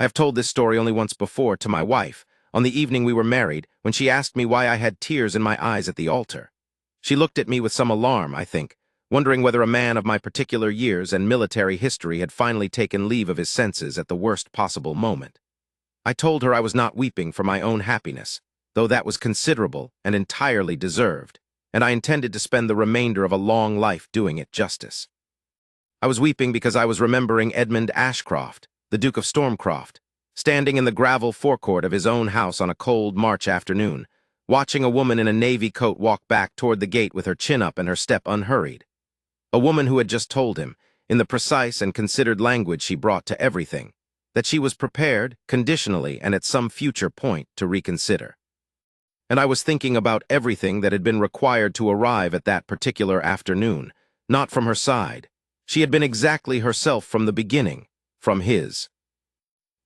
I have told this story only once before to my wife, on the evening we were married, when she asked me why I had tears in my eyes at the altar. She looked at me with some alarm, I think, wondering whether a man of my particular years and military history had finally taken leave of his senses at the worst possible moment. I told her I was not weeping for my own happiness, though that was considerable and entirely deserved, and I intended to spend the remainder of a long life doing it justice. I was weeping because I was remembering Edmund Ashcroft, the Duke of Stormcroft, standing in the gravel forecourt of his own house on a cold March afternoon, watching a woman in a navy coat walk back toward the gate with her chin up and her step unhurried. A woman who had just told him, in the precise and considered language she brought to everything, that she was prepared, conditionally and at some future point, to reconsider. And I was thinking about everything that had been required to arrive at that particular afternoon, not from her side. She had been exactly herself from the beginning, from his.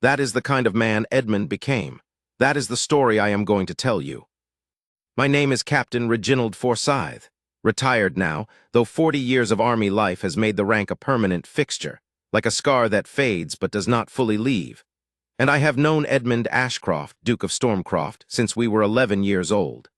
That is the kind of man Edmund became. That is the story I am going to tell you. My name is Captain Reginald Forsyth, retired now, though 40 years of army life has made the rank a permanent fixture, like a scar that fades but does not fully leave. And I have known Edmund Ashcroft, Duke of Stormcroft, since we were 11 years old.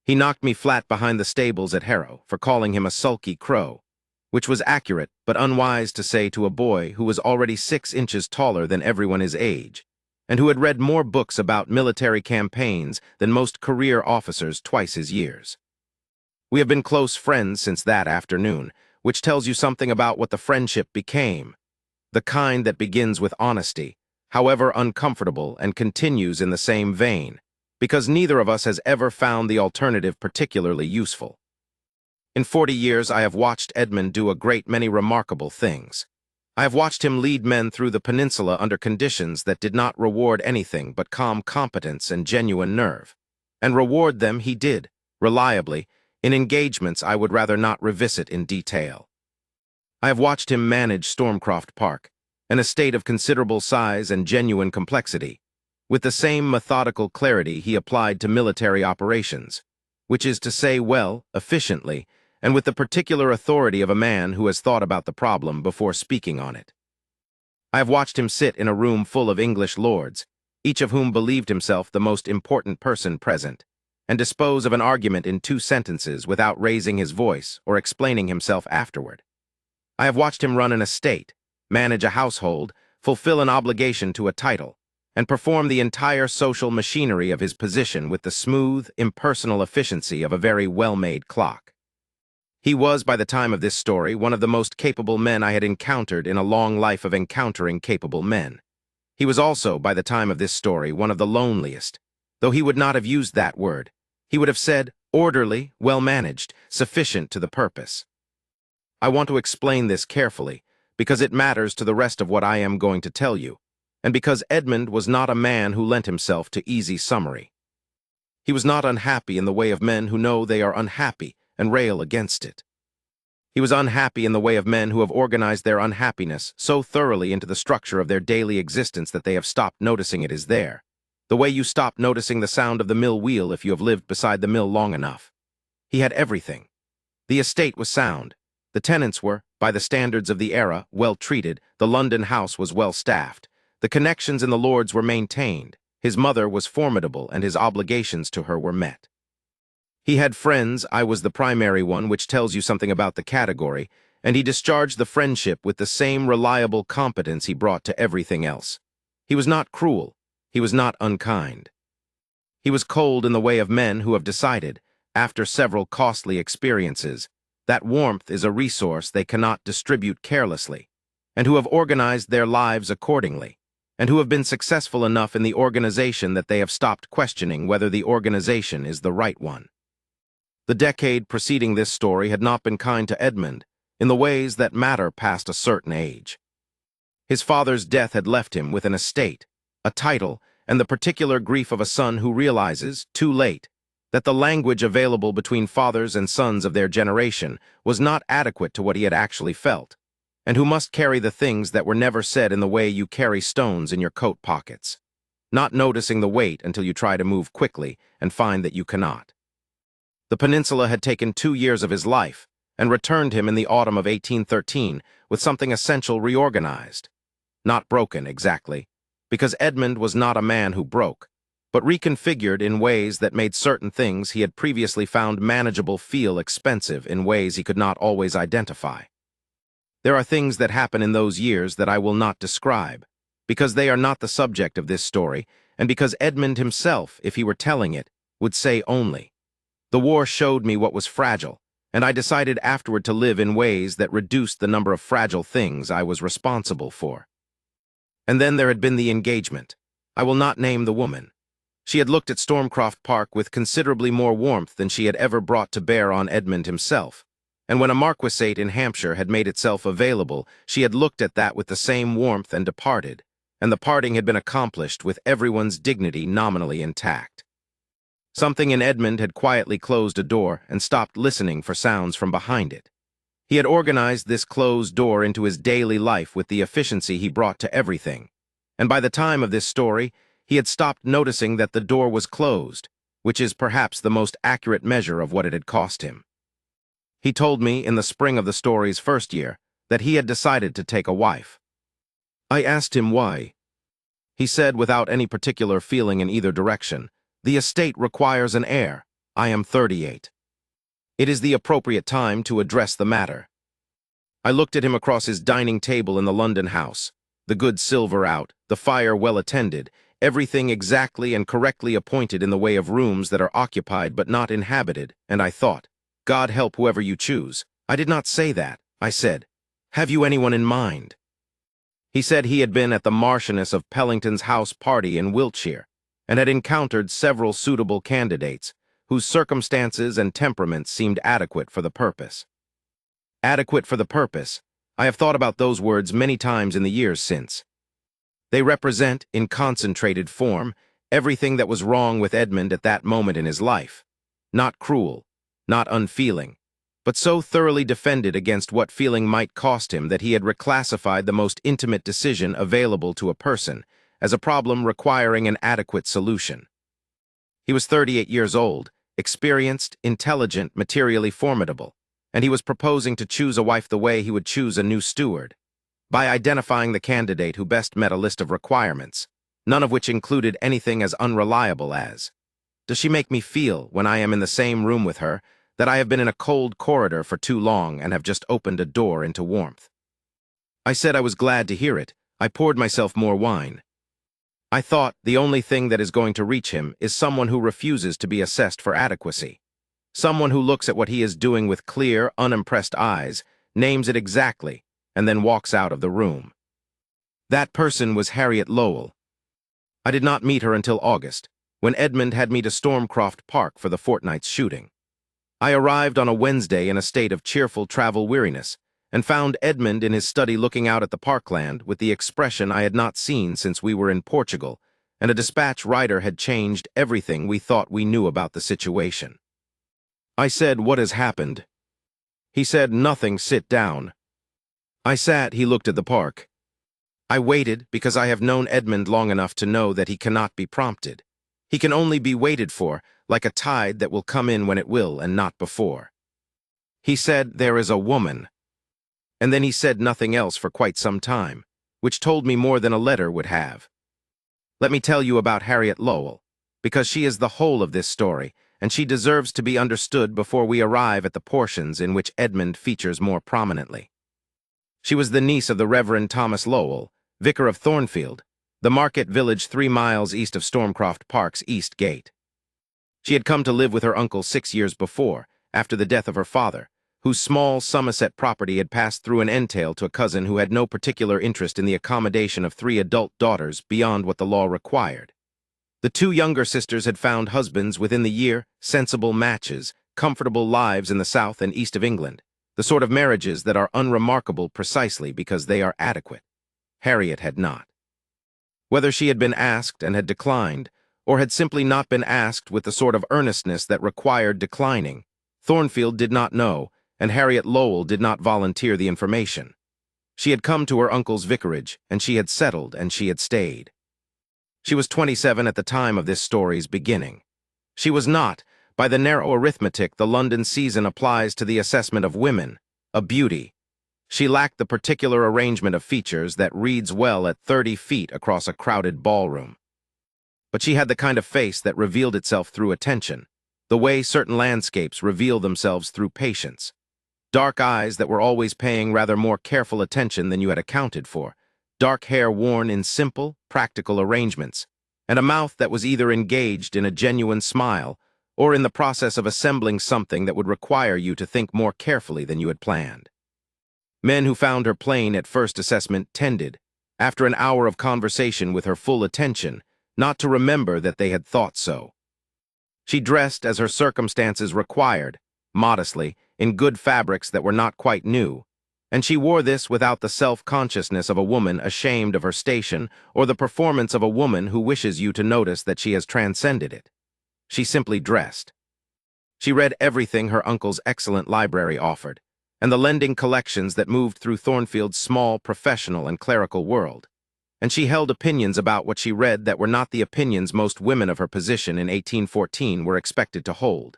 He knocked me flat behind the stables at Harrow for calling him a sulky crow, which was accurate but unwise to say to a boy who was already 6 inches taller than everyone his age, and who had read more books about military campaigns than most career officers twice his years. We have been close friends since that afternoon, which tells you something about what the friendship became, the kind that begins with honesty, however uncomfortable, and continues in the same vein, because neither of us has ever found the alternative particularly useful. In 40 years I have watched Edmund do a great many remarkable things. I have watched him lead men through the peninsula under conditions that did not reward anything but calm competence and genuine nerve. And reward them he did, reliably, in engagements I would rather not revisit in detail. I have watched him manage Stormcroft Park, an estate of considerable size and genuine complexity, with the same methodical clarity he applied to military operations, which is to say well, efficiently, and with the particular authority of a man who has thought about the problem before speaking on it. I have watched him sit in a room full of English lords, each of whom believed himself the most important person present, and dispose of an argument in 2 sentences without raising his voice or explaining himself afterward. I have watched him run an estate, manage a household, fulfill an obligation to a title, and perform the entire social machinery of his position with the smooth, impersonal efficiency of a very well-made clock. He was, by the time of this story, one of the most capable men I had encountered in a long life of encountering capable men. He was also, by the time of this story, one of the loneliest, though he would not have used that word. He would have said, orderly, well-managed, sufficient to the purpose. I want to explain this carefully, because it matters to the rest of what I am going to tell you, and because Edmund was not a man who lent himself to easy summary. He was not unhappy in the way of men who know they are unhappy and rail against it. He was unhappy in the way of men who have organized their unhappiness so thoroughly into the structure of their daily existence that they have stopped noticing it is there, the way you stop noticing the sound of the mill wheel if you have lived beside the mill long enough. He had everything. The estate was sound. The tenants were, by the standards of the era, well treated. The London house was well staffed. The connections in the lords were maintained. His mother was formidable, and his obligations to her were met. He had friends, I was the primary one, which tells you something about the category, and he discharged the friendship with the same reliable competence he brought to everything else. He was not cruel. He was not unkind. He was cold in the way of men who have decided, after several costly experiences, that warmth is a resource they cannot distribute carelessly, and who have organized their lives accordingly, and who have been successful enough in the organization that they have stopped questioning whether the organization is the right one. The decade preceding this story had not been kind to Edmund in the ways that matter past a certain age. His father's death had left him with an estate, a title, and the particular grief of a son who realizes, too late, that the language available between fathers and sons of their generation was not adequate to what he had actually felt, and who must carry the things that were never said in the way you carry stones in your coat pockets, not noticing the weight until you try to move quickly and find that you cannot. The peninsula had taken 2 years of his life and returned him in the autumn of 1813 with something essential reorganized. Not broken, exactly, because Edmund was not a man who broke, but reconfigured in ways that made certain things he had previously found manageable feel expensive in ways he could not always identify. There are things that happen in those years that I will not describe, because they are not the subject of this story, and because Edmund himself, if he were telling it, would say only. The war showed me what was fragile, and I decided afterward to live in ways that reduced the number of fragile things I was responsible for. And then there had been the engagement. I will not name the woman. She had looked at Stormcroft Park with considerably more warmth than she had ever brought to bear on Edmund himself, and when a marquisate in Hampshire had made itself available, she had looked at that with the same warmth and departed, and the parting had been accomplished with everyone's dignity nominally intact. Something in Edmund had quietly closed a door and stopped listening for sounds from behind it. He had organized this closed door into his daily life with the efficiency he brought to everything, and by the time of this story, he had stopped noticing that the door was closed, which is perhaps the most accurate measure of what it had cost him. He told me in the spring of the story's first year that he had decided to take a wife. I asked him why. He said without any particular feeling in either direction, "The estate requires an heir. I am 38. It is the appropriate time to address the matter." I looked at him across his dining table in the London house, the good silver out, the fire well attended, everything exactly and correctly appointed in the way of rooms that are occupied but not inhabited, and I thought, God help whoever you choose. I did not say that. I said, "Have you anyone in mind?" He said he had been at the Marchioness of Pellington's house party in Wiltshire, and had encountered several suitable candidates, whose circumstances and temperaments seemed adequate for the purpose. Adequate for the purpose. I have thought about those words many times in the years since. They represent, in concentrated form, everything that was wrong with Edmund at that moment in his life. Not cruel, not unfeeling, but so thoroughly defended against what feeling might cost him that he had reclassified the most intimate decision available to a person as a problem requiring an adequate solution. He was 38 years old, experienced, intelligent, materially formidable, and he was proposing to choose a wife the way he would choose a new steward, by identifying the candidate who best met a list of requirements, none of which included anything as unreliable as, does she make me feel, when I am in the same room with her, that I have been in a cold corridor for too long and have just opened a door into warmth? I said I was glad to hear it. I poured myself more wine. I thought the only thing that is going to reach him is someone who refuses to be assessed for adequacy. Someone who looks at what he is doing with clear, unimpressed eyes, names it exactly, and then walks out of the room. That person was Harriet Lowell. I did not meet her until August, when Edmund had me to Stormcroft Park for the fortnight's shooting. I arrived on a Wednesday in a state of cheerful travel weariness, and found Edmund in his study looking out at the parkland with the expression I had not seen since we were in Portugal, and a dispatch rider had changed everything we thought we knew about the situation. I said, "What has happened?" He said, "Nothing, sit down." I sat, he looked at the park. I waited because I have known Edmund long enough to know that he cannot be prompted. He can only be waited for, like a tide that will come in when it will and not before. He said, "There is a woman." And then he said nothing else for quite some time, which told me more than a letter would have. Let me tell you about Harriet Lowell, because she is the whole of this story, and she deserves to be understood before we arrive at the portions in which Edmund features more prominently. She was the niece of the Reverend Thomas Lowell, vicar of Thornfield, the market village 3 miles east of Stormcroft Park's East Gate. She had come to live with her uncle 6 years before, after the death of her father, whose small Somerset property had passed through an entail to a cousin who had no particular interest in the accommodation of 3 adult daughters beyond what the law required. The 2 younger sisters had found husbands within the year, sensible matches, comfortable lives in the south and east of England, the sort of marriages that are unremarkable precisely because they are adequate. Harriet had not. Whether she had been asked and had declined, or had simply not been asked with the sort of earnestness that required declining, Thornfield did not know, and Harriet Lowell did not volunteer the information. She had come to her uncle's vicarage, and she had settled, and she had stayed. She was 27 at the time of this story's beginning. She was not, by the narrow arithmetic the London season applies to the assessment of women, a beauty. She lacked the particular arrangement of features that reads well at 30 feet across a crowded ballroom. But she had the kind of face that revealed itself through attention, the way certain landscapes reveal themselves through patience. Dark eyes that were always paying rather more careful attention than you had accounted for, dark hair worn in simple, practical arrangements, and a mouth that was either engaged in a genuine smile or in the process of assembling something that would require you to think more carefully than you had planned. Men who found her plain at first assessment tended, after an hour of conversation with her full attention, not to remember that they had thought so. She dressed as her circumstances required, modestly, in good fabrics that were not quite new, and she wore this without the self-consciousness of a woman ashamed of her station or the performance of a woman who wishes you to notice that she has transcended it. She simply dressed. She read everything her uncle's excellent library offered, and the lending collections that moved through Thornfield's small professional and clerical world. And she held opinions about what she read that were not the opinions most women of her position in 1814 were expected to hold.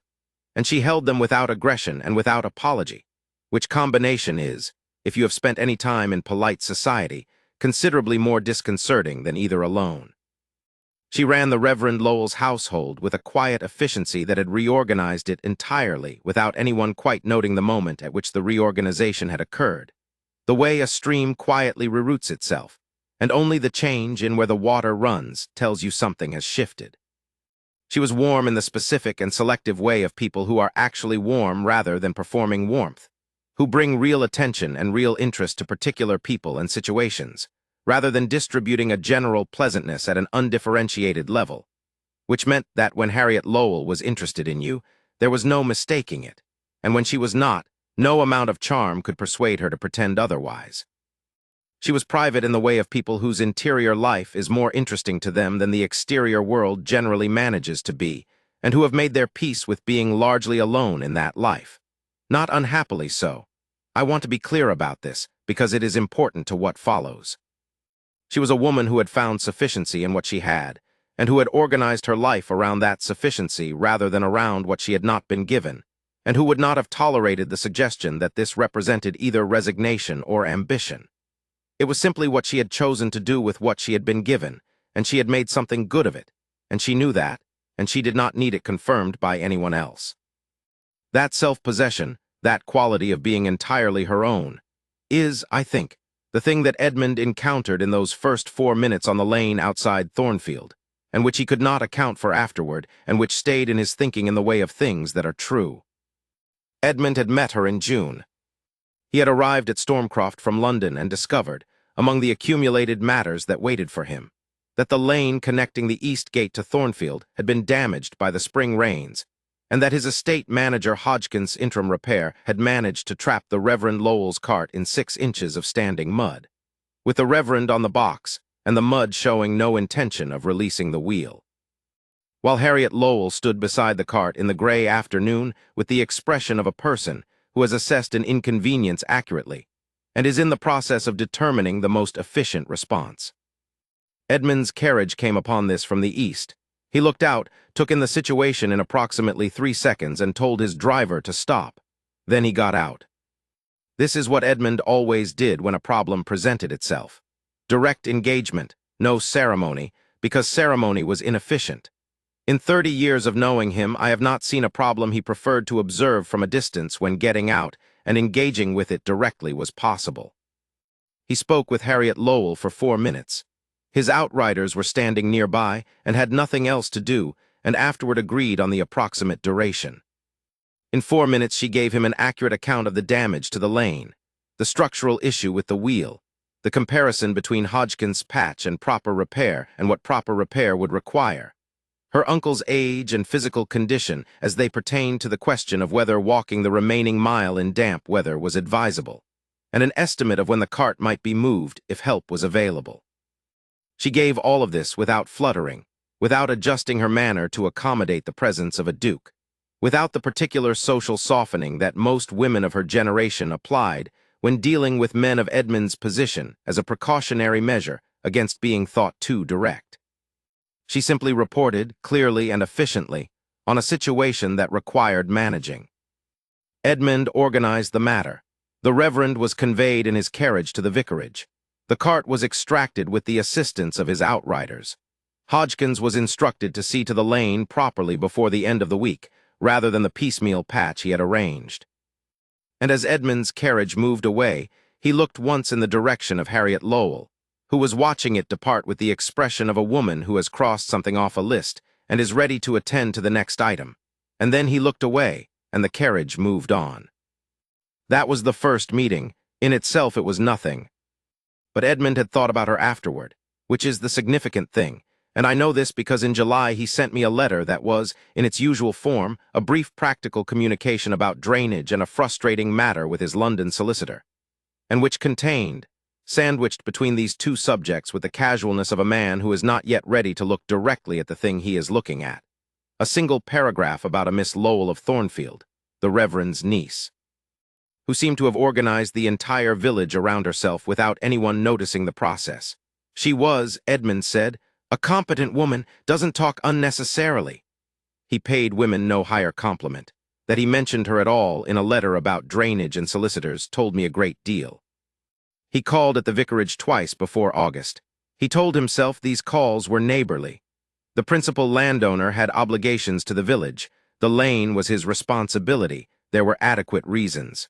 And she held them without aggression and without apology, which combination is, if you have spent any time in polite society, considerably more disconcerting than either alone. She ran the Reverend Lowell's household with a quiet efficiency that had reorganized it entirely without anyone quite noting the moment at which the reorganization had occurred, the way a stream quietly reroutes itself, and only the change in where the water runs tells you something has shifted. She was warm in the specific and selective way of people who are actually warm rather than performing warmth, who bring real attention and real interest to particular people and situations, rather than distributing a general pleasantness at an undifferentiated level, which meant that when Harriet Lowell was interested in you, there was no mistaking it, and when she was not, no amount of charm could persuade her to pretend otherwise. She was private in the way of people whose interior life is more interesting to them than the exterior world generally manages to be, and who have made their peace with being largely alone in that life. Not unhappily so. I want to be clear about this, because it is important to what follows. She was a woman who had found sufficiency in what she had, and who had organized her life around that sufficiency rather than around what she had not been given, and who would not have tolerated the suggestion that this represented either resignation or ambition. It was simply what she had chosen to do with what she had been given, and she had made something good of it, and she knew that, and she did not need it confirmed by anyone else. That self-possession, that quality of being entirely her own, is, I think, the thing that Edmund encountered in those first 4 minutes on the lane outside Thornfield, and which he could not account for afterward, and which stayed in his thinking in the way of things that are true. Edmund had met her in June. He had arrived at Stormcroft from London and discovered, among the accumulated matters that waited for him, that the lane connecting the east gate to Thornfield had been damaged by the spring rains, and that his estate manager Hodgkin's interim repair had managed to trap the Reverend Lowell's cart in 6 inches of standing mud, with the Reverend on the box and the mud showing no intention of releasing the wheel. While Harriet Lowell stood beside the cart in the gray afternoon with the expression of a person who has assessed an inconvenience accurately and is in the process of determining the most efficient response. Edmund's carriage came upon this from the east. He looked out, took in the situation in approximately 3 seconds, and told his driver to stop. Then he got out. This is what Edmund always did when a problem presented itself. Direct engagement, no ceremony, because ceremony was inefficient. In 30 years of knowing him, I have not seen a problem he preferred to observe from a distance when getting out and engaging with it directly was possible. He spoke with Harriet Lowell for 4 minutes. His outriders were standing nearby and had nothing else to do, and afterward agreed on the approximate duration. In 4 minutes she gave him an accurate account of the damage to the lane, the structural issue with the wheel, the comparison between Hodgkin's patch and proper repair and what proper repair would require, her uncle's age and physical condition as they pertained to the question of whether walking the remaining mile in damp weather was advisable, and an estimate of when the cart might be moved if help was available. She gave all of this without fluttering, without adjusting her manner to accommodate the presence of a duke, without the particular social softening that most women of her generation applied when dealing with men of Edmund's position as a precautionary measure against being thought too direct. She simply reported, clearly and efficiently, on a situation that required managing. Edmund organized the matter, The Reverend was conveyed in his carriage to the vicarage. The cart was extracted with the assistance of his outriders. Hodgkins was instructed to see to the lane properly before the end of the week, rather than the piecemeal patch he had arranged. And as Edmund's carriage moved away, he looked once in the direction of Harriet Lowell, who was watching it depart with the expression of a woman who has crossed something off a list and is ready to attend to the next item. And then he looked away, and the carriage moved on. That was the first meeting. In itself it was nothing. But Edmund had thought about her afterward, which is the significant thing, and I know this because in July he sent me a letter that was, in its usual form, a brief practical communication about drainage and a frustrating matter with his London solicitor, and which contained, sandwiched between these two subjects with the casualness of a man who is not yet ready to look directly at the thing he is looking at, a single paragraph about a Miss Lowell of Thornfield, the Reverend's niece, who seemed to have organized the entire village around herself without anyone noticing the process. She was, Edmund said, a competent woman, doesn't talk unnecessarily. He paid women no higher compliment. That he mentioned her at all in a letter about drainage and solicitors told me a great deal. He called at the vicarage twice before August. He told himself these calls were neighborly. The principal landowner had obligations to the village. The lane was his responsibility. There were adequate reasons.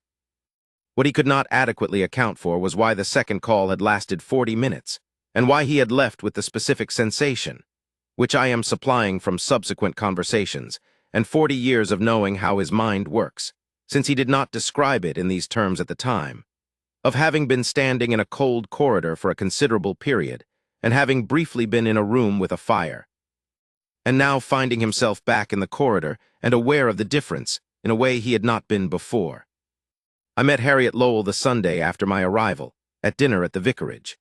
What he could not adequately account for was why the second call had lasted 40 minutes, and why he had left with the specific sensation, which I am supplying from subsequent conversations, and 40 years of knowing how his mind works, since he did not describe it in these terms at the time, of having been standing in a cold corridor for a considerable period, and having briefly been in a room with a fire, and now finding himself back in the corridor and aware of the difference in a way he had not been before. I met Harriet Lowell the Sunday after my arrival, at dinner at the vicarage.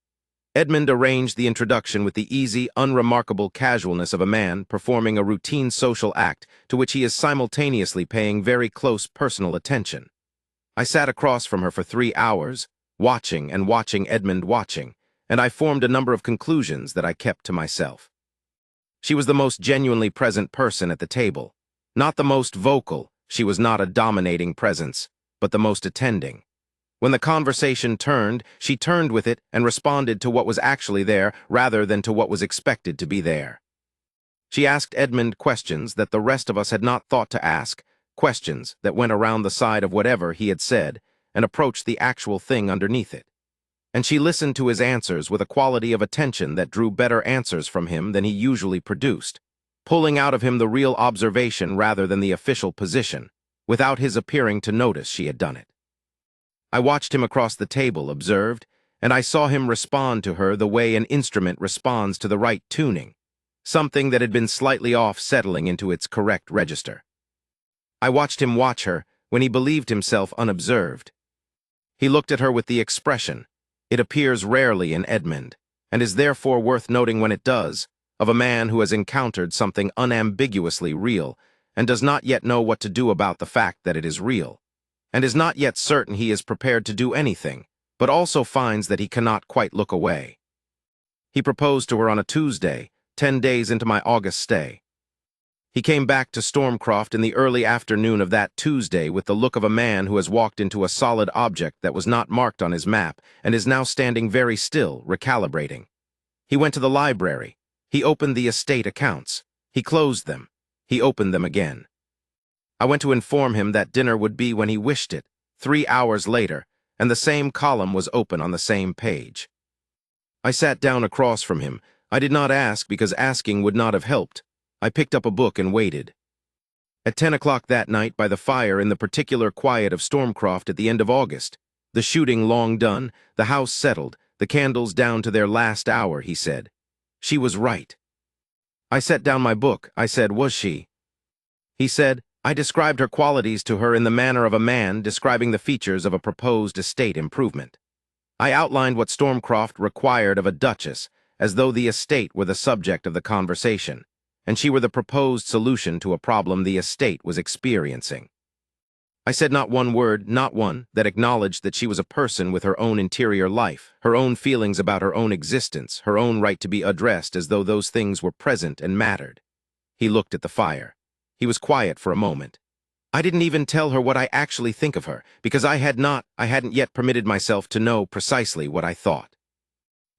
Edmund arranged the introduction with the easy, unremarkable casualness of a man performing a routine social act to which he is simultaneously paying very close personal attention. I sat across from her for 3 hours, watching and watching Edmund watching, and I formed a number of conclusions that I kept to myself. She was the most genuinely present person at the table, not the most vocal. She was not a dominating presence, but the most attending. When the conversation turned, she turned with it and responded to what was actually there rather than to what was expected to be there. She asked Edmund questions that the rest of us had not thought to ask, questions that went around the side of whatever he had said and approached the actual thing underneath it. And she listened to his answers with a quality of attention that drew better answers from him than he usually produced, pulling out of him the real observation rather than the official position, without his appearing to notice she had done it. I watched him across the table, observed, and I saw him respond to her the way an instrument responds to the right tuning, something that had been slightly off settling into its correct register. I watched him watch her when he believed himself unobserved. He looked at her with the expression, it appears rarely in Edmund, and is therefore worth noting when it does, of a man who has encountered something unambiguously real and does not yet know what to do about the fact that it is real, and is not yet certain he is prepared to do anything, but also finds that he cannot quite look away. He proposed to her on a Tuesday, 10 days into my August stay. He came back to Stormcroft in the early afternoon of that Tuesday with the look of a man who has walked into a solid object that was not marked on his map and is now standing very still, recalibrating. He went to the library. He opened the estate accounts. He closed them. He opened them again. I went to inform him that dinner would be when he wished it, 3 hours later, and the same column was open on the same page. I sat down across from him. I did not ask because asking would not have helped. I picked up a book and waited. At 10 o'clock that night by the fire in the particular quiet of Stormcroft at the end of August, the shooting long done, the house settled, the candles down to their last hour, he said. She was right. I set down my book. I said, was she? He said, I described her qualities to her in the manner of a man describing the features of a proposed estate improvement. I outlined what Stormcroft required of a duchess, as though the estate were the subject of the conversation, and she were the proposed solution to a problem the estate was experiencing. I said not one word, not one, that acknowledged that she was a person with her own interior life, her own feelings about her own existence, her own right to be addressed as though those things were present and mattered. He looked at the fire. He was quiet for a moment. I didn't even tell her what I actually think of her, because I hadn't yet permitted myself to know precisely what I thought.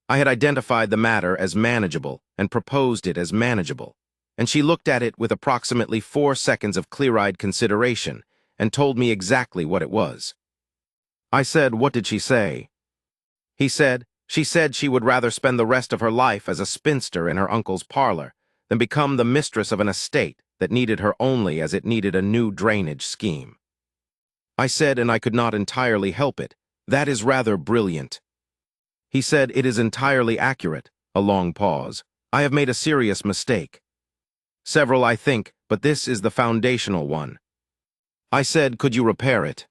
I had identified the matter as manageable and proposed it as manageable, and she looked at it with approximately 4 seconds of clear-eyed consideration and told me exactly what it was. I said, "What did she say?" She said she would rather spend the rest of her life as a spinster in her uncle's parlor than become the mistress of an estate that needed her only as it needed a new drainage scheme. I said, and I could not entirely help it, "That is rather brilliant." He said, "It is entirely accurate." A long pause. "I have made a serious mistake." "Several, I think, but this is the foundational one." I said, "Could you repair it?"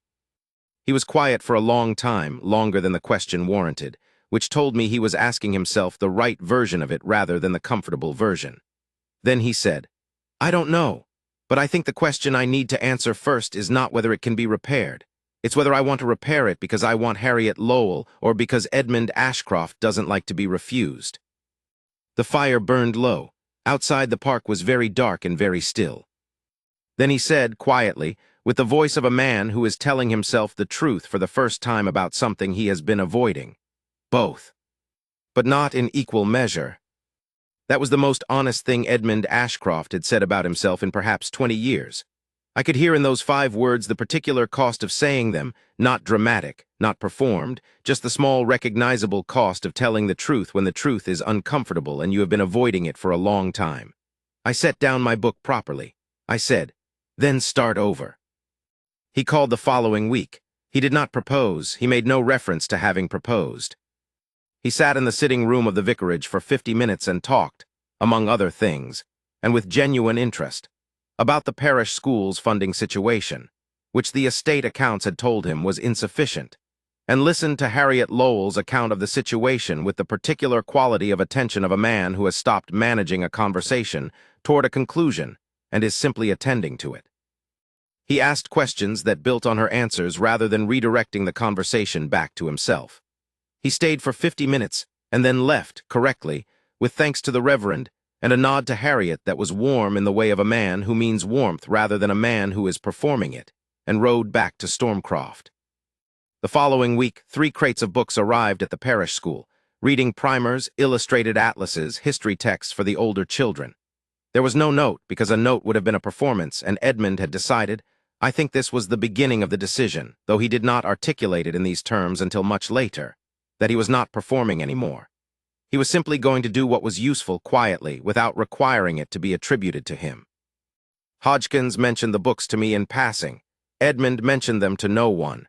He was quiet for a long time, longer than the question warranted, which told me he was asking himself the right version of it rather than the comfortable version. Then he said, "I don't know, but I think the question I need to answer first is not whether it can be repaired. It's whether I want to repair it because I want Harriet Lowell or because Edmund Ashcroft doesn't like to be refused." The fire burned low. Outside the park was very dark and very still. Then he said, quietly, with the voice of a man who is telling himself the truth for the first time about something he has been avoiding, "Both. But not in equal measure." That was the most honest thing Edmund Ashcroft had said about himself in perhaps 20 years. I could hear in those 5 words the particular cost of saying them, not dramatic, not performed, just the small recognizable cost of telling the truth when the truth is uncomfortable and you have been avoiding it for a long time. I set down my book properly. I said, "Then start over." He called the following week. He did not propose. He made no reference to having proposed. He sat in the sitting room of the vicarage for 50 minutes and talked, among other things, and with genuine interest, about the parish school's funding situation, which the estate accounts had told him was insufficient, and listened to Harriet Lowell's account of the situation with the particular quality of attention of a man who has stopped managing a conversation toward a conclusion and is simply attending to it. He asked questions that built on her answers rather than redirecting the conversation back to himself. He stayed for 50 minutes and then left, correctly, with thanks to the Reverend, and a nod to Harriet that was warm in the way of a man who means warmth rather than a man who is performing it, and rode back to Stormcroft. The following week, 3 crates of books arrived at the parish school, reading primers, illustrated atlases, history texts for the older children. There was no note, because a note would have been a performance, and Edmund had decided. I think this was the beginning of the decision, though he did not articulate it in these terms until much later, that he was not performing anymore. He was simply going to do what was useful quietly, without requiring it to be attributed to him. Hodgkins mentioned the books to me in passing. Edmund mentioned them to no one.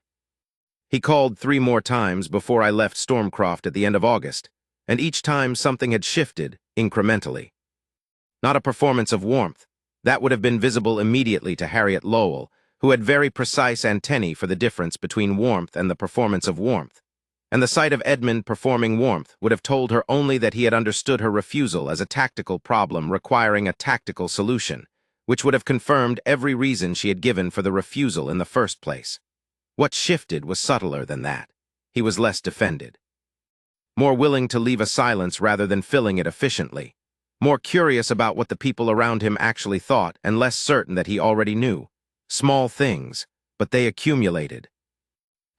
He called 3 more times before I left Stormcroft at the end of August, and each time something had shifted, incrementally. Not a performance of warmth. That would have been visible immediately to Harriet Lowell, who had very precise antennae for the difference between warmth and the performance of warmth. And the sight of Edmund performing warmth would have told her only that he had understood her refusal as a tactical problem requiring a tactical solution, which would have confirmed every reason she had given for the refusal in the first place. What shifted was subtler than that. He was less defended. More willing to leave a silence rather than filling it efficiently. More curious about what the people around him actually thought and less certain that he already knew. Small things, but they accumulated.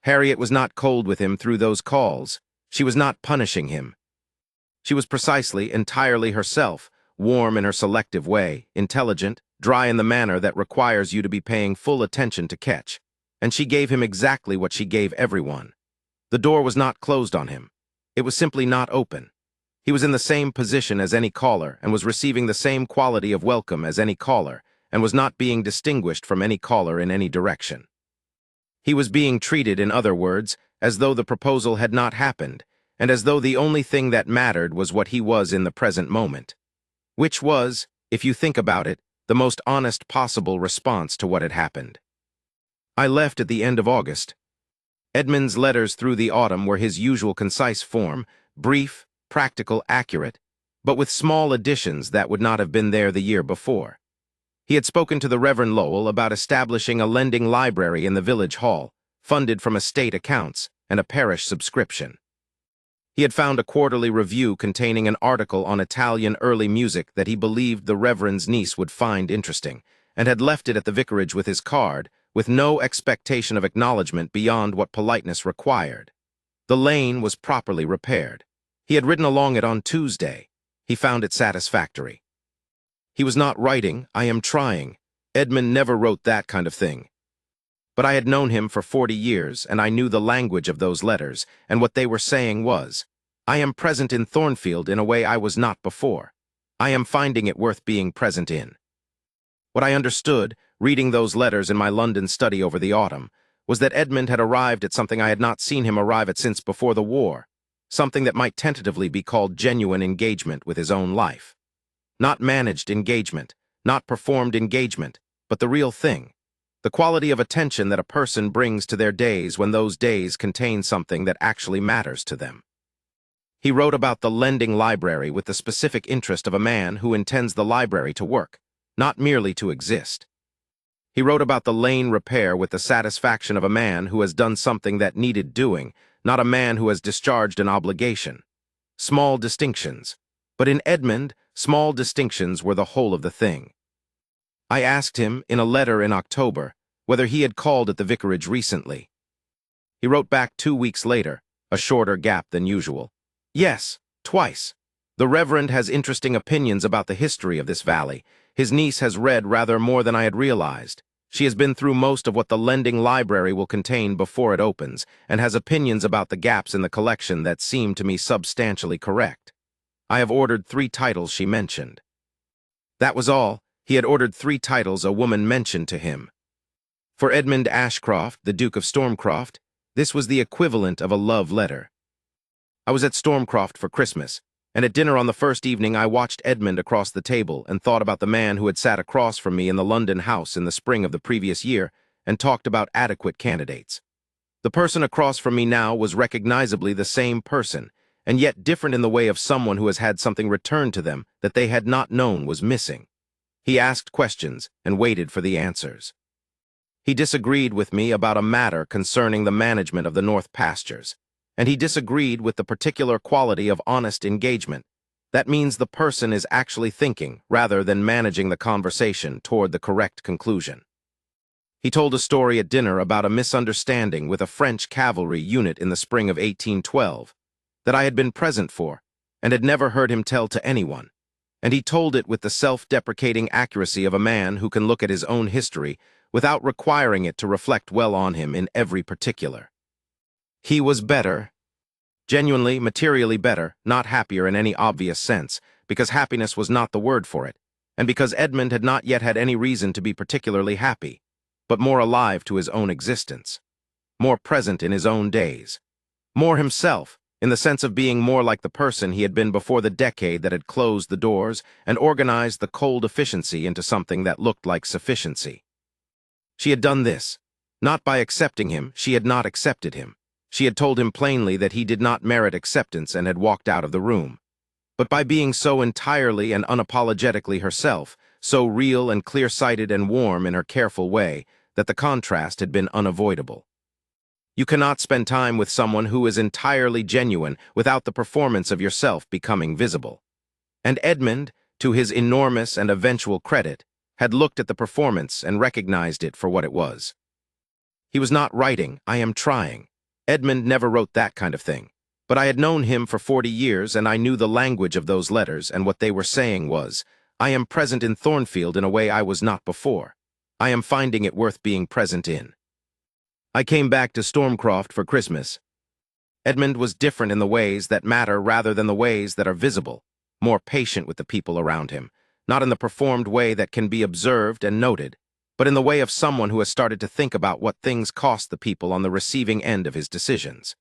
Harriet was not cold with him through those calls. She was not punishing him. She was precisely, entirely herself, warm in her selective way, intelligent, dry in the manner that requires you to be paying full attention to catch. And she gave him exactly what she gave everyone. The door was not closed on him. It was simply not open. He was in the same position as any caller and was receiving the same quality of welcome as any caller and was not being distinguished from any caller in any direction. He was being treated, in other words, as though the proposal had not happened, and as though the only thing that mattered was what he was in the present moment. Which was, if you think about it, the most honest possible response to what had happened. I left at the end of August. Edmund's letters through the autumn were his usual concise form, brief, practical, accurate, but with small additions that would not have been there the year before. He had spoken to the Reverend Lowell about establishing a lending library in the village hall, funded from estate accounts and a parish subscription. He had found a quarterly review containing an article on Italian early music that he believed the Reverend's niece would find interesting, and had left it at the vicarage with his card, with no expectation of acknowledgement beyond what politeness required. The lane was properly repaired. He had ridden along it on Tuesday. He found it satisfactory. He was not writing, "I am trying." Edmund never wrote that kind of thing. But I had known him for 40 years, and I knew the language of those letters, and what they were saying was, "I am present in Thornfield in a way I was not before. I am finding it worth being present in." What I understood, reading those letters in my London study over the autumn, was that Edmund had arrived at something I had not seen him arrive at since before the war, something that might tentatively be called genuine engagement with his own life. Not managed engagement, not performed engagement, but the real thing. The quality of attention that a person brings to their days when those days contain something that actually matters to them. He wrote about the lending library with the specific interest of a man who intends the library to work, not merely to exist. He wrote about the lane repair with the satisfaction of a man who has done something that needed doing, not a man who has discharged an obligation. Small distinctions. But in Edmund, small distinctions were the whole of the thing. I asked him, in a letter in October, whether he had called at the vicarage recently. He wrote back 2 weeks later, a shorter gap than usual. "Yes, twice. The Reverend has interesting opinions about the history of this valley. His niece has read rather more than I had realized. She has been through most of what the lending library will contain before it opens, and has opinions about the gaps in the collection that seem to me substantially correct. I have ordered 3 titles she mentioned." That was all. He had ordered 3 titles a woman mentioned to him. For Edmund Ashcroft, the Duke of Stormcroft, this was the equivalent of a love letter. I was at Stormcroft for Christmas, and at dinner on the first evening I watched Edmund across the table and thought about the man who had sat across from me in the London house in the spring of the previous year and talked about adequate candidates. The person across from me now was recognizably the same person, and yet different in the way of someone who has had something returned to them that they had not known was missing. He asked questions and waited for the answers. He disagreed with me about a matter concerning the management of the North Pastures, and he disagreed with the particular quality of honest engagement. That means the person is actually thinking, rather than managing the conversation toward the correct conclusion. He told a story at dinner about a misunderstanding with a French cavalry unit in the spring of 1812 that I had been present for and had never heard him tell to anyone. And he told it with the self-deprecating accuracy of a man who can look at his own history without requiring it to reflect well on him in every particular. He was better, genuinely, materially better, not happier in any obvious sense, because happiness was not the word for it, and because Edmund had not yet had any reason to be particularly happy, but more alive to his own existence, more present in his own days, more himself, in the sense of being more like the person he had been before the decade that had closed the doors and organized the cold efficiency into something that looked like sufficiency. She had done this. Not by accepting him, she had not accepted him. She had told him plainly that he did not merit acceptance and had walked out of the room. But by being so entirely and unapologetically herself, so real and clear-sighted and warm in her careful way, that the contrast had been unavoidable. You cannot spend time with someone who is entirely genuine without the performance of yourself becoming visible. And Edmund, to his enormous and eventual credit, had looked at the performance and recognized it for what it was. He was not writing, "I am trying." Edmund never wrote that kind of thing. But I had known him for 40 years, and I knew the language of those letters, and what they were saying was, "I am present in Thornfield in a way I was not before. I am finding it worth being present in." I came back to Stormcroft for Christmas. Edmund was different in the ways that matter rather than the ways that are visible, more patient with the people around him, not in the performed way that can be observed and noted, but in the way of someone who has started to think about what things cost the people on the receiving end of his decisions.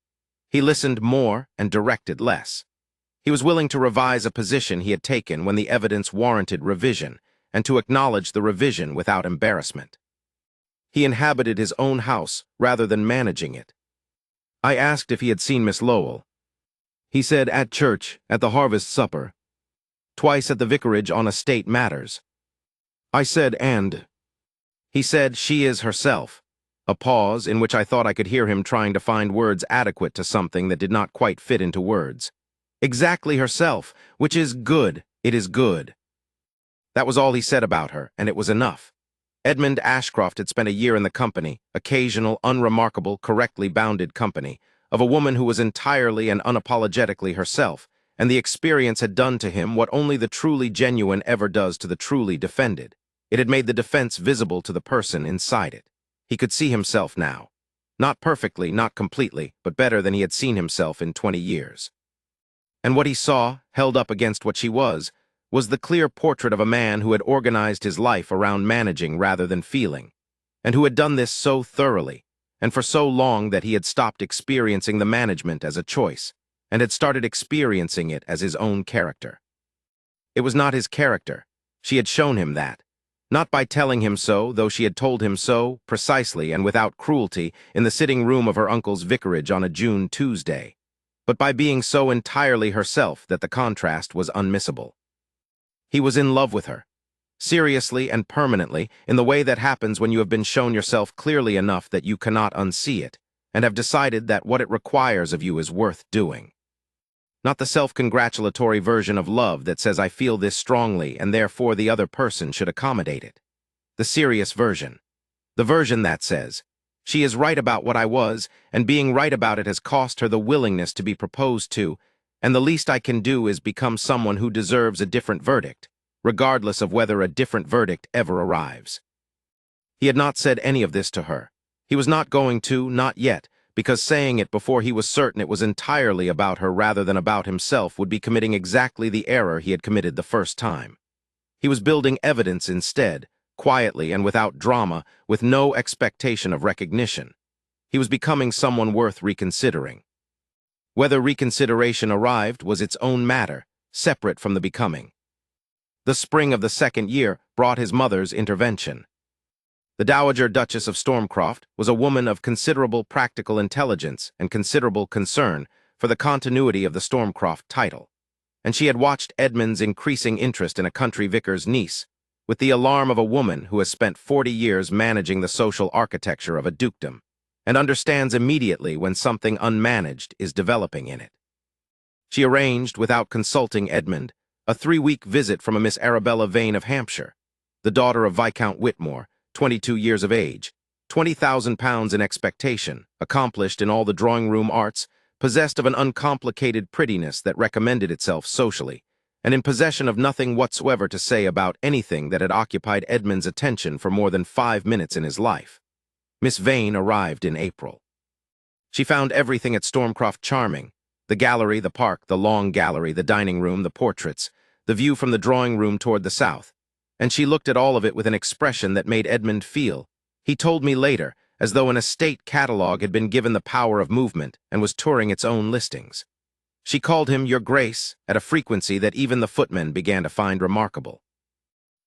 He listened more and directed less. He was willing to revise a position he had taken when the evidence warranted revision, and to acknowledge the revision without embarrassment. He inhabited his own house rather than managing it. I asked if he had seen Miss Lowell. He said at church, at the harvest supper, twice at the vicarage on estate matters. I said, and? He said, she is herself. A pause in which I thought I could hear him trying to find words adequate to something that did not quite fit into words. Exactly herself, which is good. It is good. That was all he said about her, and it was enough. Edmund Ashcroft had spent a year in the company, occasional, unremarkable, correctly bounded company, of a woman who was entirely and unapologetically herself, and the experience had done to him what only the truly genuine ever does to the truly defended. It had made the defense visible to the person inside it. He could see himself now. Not perfectly, not completely, but better than he had seen himself in 20 years. And what he saw, held up against what she was the clear portrait of a man who had organized his life around managing rather than feeling, and who had done this so thoroughly, and for so long that he had stopped experiencing the management as a choice, and had started experiencing it as his own character. It was not his character. She had shown him that. Not by telling him so, though she had told him so, precisely and without cruelty, in the sitting room of her uncle's vicarage on a June Tuesday, but by being so entirely herself that the contrast was unmissable. He was in love with her, seriously and permanently, in the way that happens when you have been shown yourself clearly enough that you cannot unsee it, and have decided that what it requires of you is worth doing. Not the self-congratulatory version of love that says I feel this strongly and therefore the other person should accommodate it. The serious version. The version that says, she is right about what I was, and being right about it has cost her the willingness to be proposed to, and the least I can do is become someone who deserves a different verdict, regardless of whether a different verdict ever arrives. He had not said any of this to her. He was not going to, not yet, because saying it before he was certain it was entirely about her rather than about himself would be committing exactly the error he had committed the first time. He was building evidence instead, quietly and without drama, with no expectation of recognition. He was becoming someone worth reconsidering. Whether reconsideration arrived was its own matter, separate from the becoming. The spring of the second year brought his mother's intervention. The Dowager Duchess of Stormcroft was a woman of considerable practical intelligence and considerable concern for the continuity of the Stormcroft title, and she had watched Edmund's increasing interest in a country vicar's niece, with the alarm of a woman who has spent 40 years managing the social architecture of a dukedom, and understands immediately when something unmanaged is developing in it. She arranged, without consulting Edmund, a 3-week visit from a Miss Arabella Vane of Hampshire, the daughter of Viscount Whitmore, 22 years of age, £20,000 in expectation, accomplished in all the drawing-room arts, possessed of an uncomplicated prettiness that recommended itself socially, and in possession of nothing whatsoever to say about anything that had occupied Edmund's attention for more than 5 minutes in his life. Miss Vane arrived in April. She found everything at Stormcroft charming: the gallery, the park, the long gallery, the dining room, the portraits, the view from the drawing room toward the south, and she looked at all of it with an expression that made Edmund feel, he told me later, as though an estate catalogue had been given the power of movement and was touring its own listings. She called him Your Grace at a frequency that even the footmen began to find remarkable.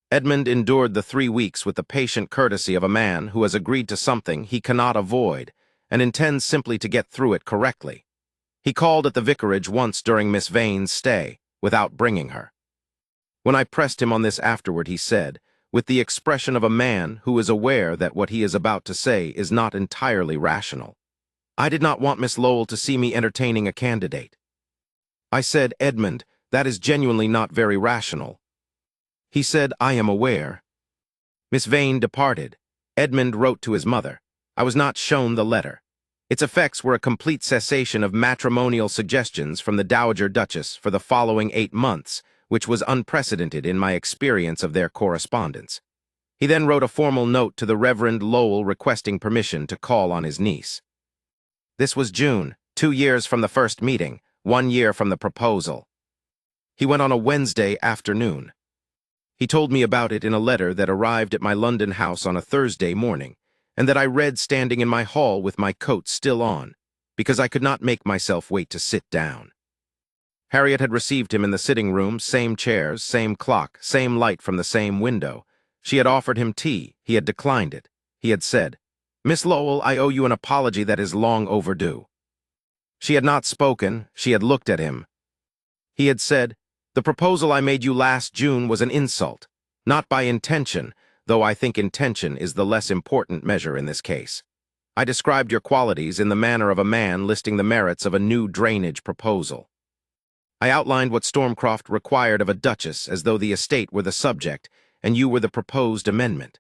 Edmund endured the 3 weeks with the patient courtesy of a man who has agreed to something he cannot avoid and intends simply to get through it correctly. He called at the vicarage once during Miss Vane's stay, without bringing her. When I pressed him on this afterward, he said, with the expression of a man who is aware that what he is about to say is not entirely rational, I did not want Miss Lowell to see me entertaining a candidate. I said, Edmund, that is genuinely not very rational. He said, I am aware. Miss Vane departed. Edmund wrote to his mother. I was not shown the letter. Its effects were a complete cessation of matrimonial suggestions from the Dowager Duchess for the following 8 months, which was unprecedented in my experience of their correspondence. He then wrote a formal note to the Reverend Lowell requesting permission to call on his niece. This was June, 2 years from the first meeting, 1 year from the proposal. He went on a Wednesday afternoon. He told me about it in a letter that arrived at my London house on a Thursday morning, and that I read standing in my hall with my coat still on, because I could not make myself wait to sit down. Harriet had received him in the sitting room, same chairs, same clock, same light from the same window. She had offered him tea. He had declined it. He had said, Miss Lowell, I owe you an apology that is long overdue. She had not spoken. She had looked at him. He had said, the proposal I made you last June was an insult, not by intention, though I think intention is the less important measure in this case. I described your qualities in the manner of a man listing the merits of a new drainage proposal. I outlined what Stormcroft required of a duchess as though the estate were the subject and you were the proposed amendment.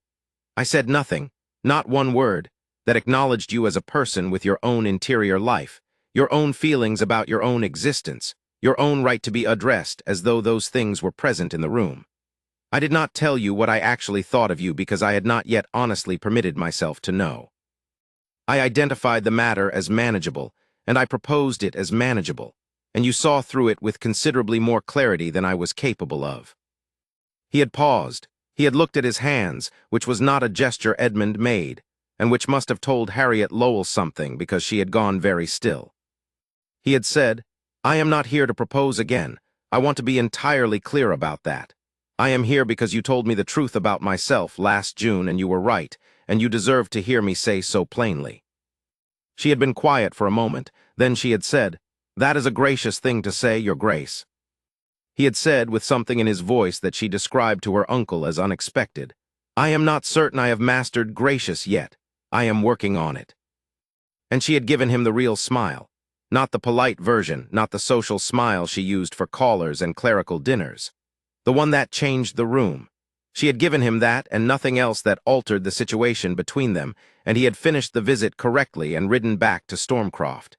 I said nothing, not one word, that acknowledged you as a person with your own interior life, your own feelings about your own existence, your own right to be addressed as though those things were present in the room. I did not tell you what I actually thought of you because I had not yet honestly permitted myself to know. I identified the matter as manageable, and I proposed it as manageable, and you saw through it with considerably more clarity than I was capable of. He had paused. He had looked at his hands, which was not a gesture Edmund made, and which must have told Harriet Lowell something because she had gone very still. He had said, "I am not here to propose again. I want to be entirely clear about that. I am here because you told me the truth about myself last June and you were right, and you deserve to hear me say so plainly." She had been quiet for a moment, then she had said, "That is a gracious thing to say, Your Grace." He had said with something in his voice that she described to her uncle as unexpected, "I am not certain I have mastered gracious yet. I am working on it." And she had given him the real smile, not the polite version, not the social smile she used for callers and clerical dinners, the one that changed the room. She had given him that and nothing else that altered the situation between them, and he had finished the visit correctly and ridden back to Stormcroft.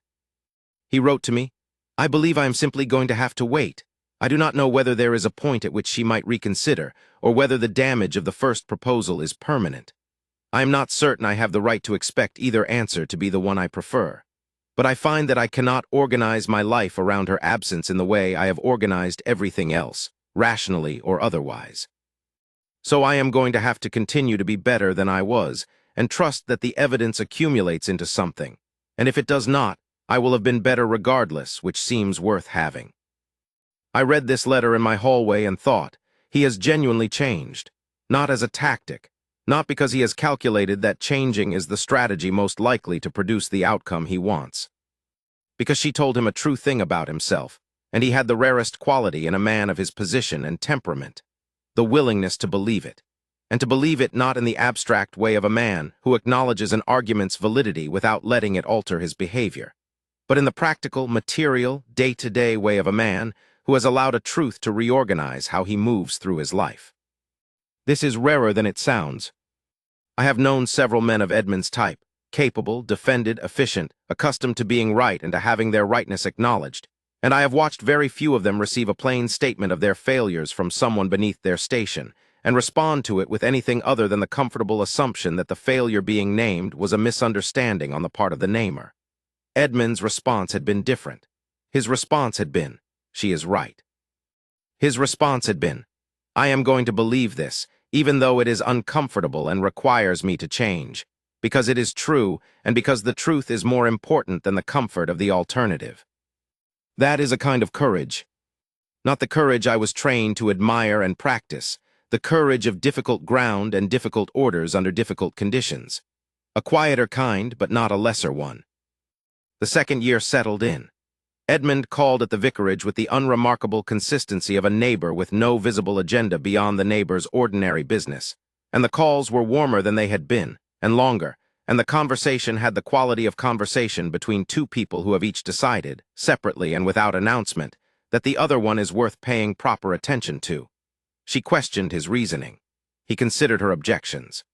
He wrote to me, "I believe I am simply going to have to wait. I do not know whether there is a point at which she might reconsider, or whether the damage of the first proposal is permanent. I am not certain I have the right to expect either answer to be the one I prefer. But I find that I cannot organize my life around her absence in the way I have organized everything else, rationally or otherwise. So I am going to have to continue to be better than I was, and trust that the evidence accumulates into something, and if it does not, I will have been better regardless, which seems worth having." I read this letter in my hallway and thought, he has genuinely changed, not as a tactic, not because he has calculated that changing is the strategy most likely to produce the outcome he wants. Because she told him a true thing about himself, and he had the rarest quality in a man of his position and temperament, the willingness to believe it, and to believe it not in the abstract way of a man who acknowledges an argument's validity without letting it alter his behavior, but in the practical, material, day-to-day way of a man who has allowed a truth to reorganize how he moves through his life. This is rarer than it sounds. I have known several men of Edmund's type, capable, defended, efficient, accustomed to being right and to having their rightness acknowledged, and I have watched very few of them receive a plain statement of their failures from someone beneath their station, and respond to it with anything other than the comfortable assumption that the failure being named was a misunderstanding on the part of the namer. Edmund's response had been different. His response had been, "She is right." His response had been, "I am going to believe this, even though it is uncomfortable and requires me to change, because it is true and because the truth is more important than the comfort of the alternative." That is a kind of courage. Not the courage I was trained to admire and practice, the courage of difficult ground and difficult orders under difficult conditions. A quieter kind, but not a lesser one. The second year settled in. Edmund called at the vicarage with the unremarkable consistency of a neighbor with no visible agenda beyond the neighbor's ordinary business, and the calls were warmer than they had been, and longer, and the conversation had the quality of conversation between two people who have each decided, separately and without announcement, that the other one is worth paying proper attention to. She questioned his reasoning. He considered her objections.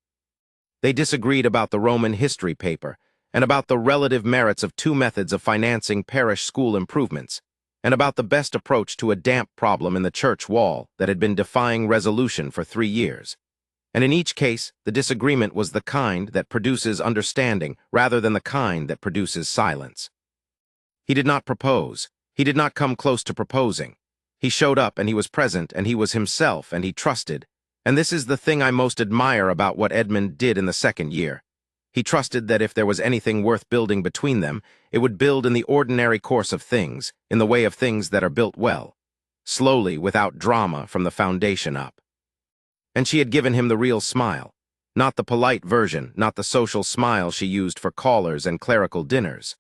They disagreed about the Roman history paper, and about the relative merits of two methods of financing parish school improvements, and about the best approach to a damp problem in the church wall that had been defying resolution for 3 years. And in each case, the disagreement was the kind that produces understanding rather than the kind that produces silence. He did not propose. He did not come close to proposing. He showed up and he was present and he was himself and he trusted. And this is the thing I most admire about what Edmund did in the second year. He trusted that if there was anything worth building between them, it would build in the ordinary course of things, in the way of things that are built well, slowly, without drama, from the foundation up. And she had given him the real smile, not the polite version, not the social smile she used for callers and clerical dinners,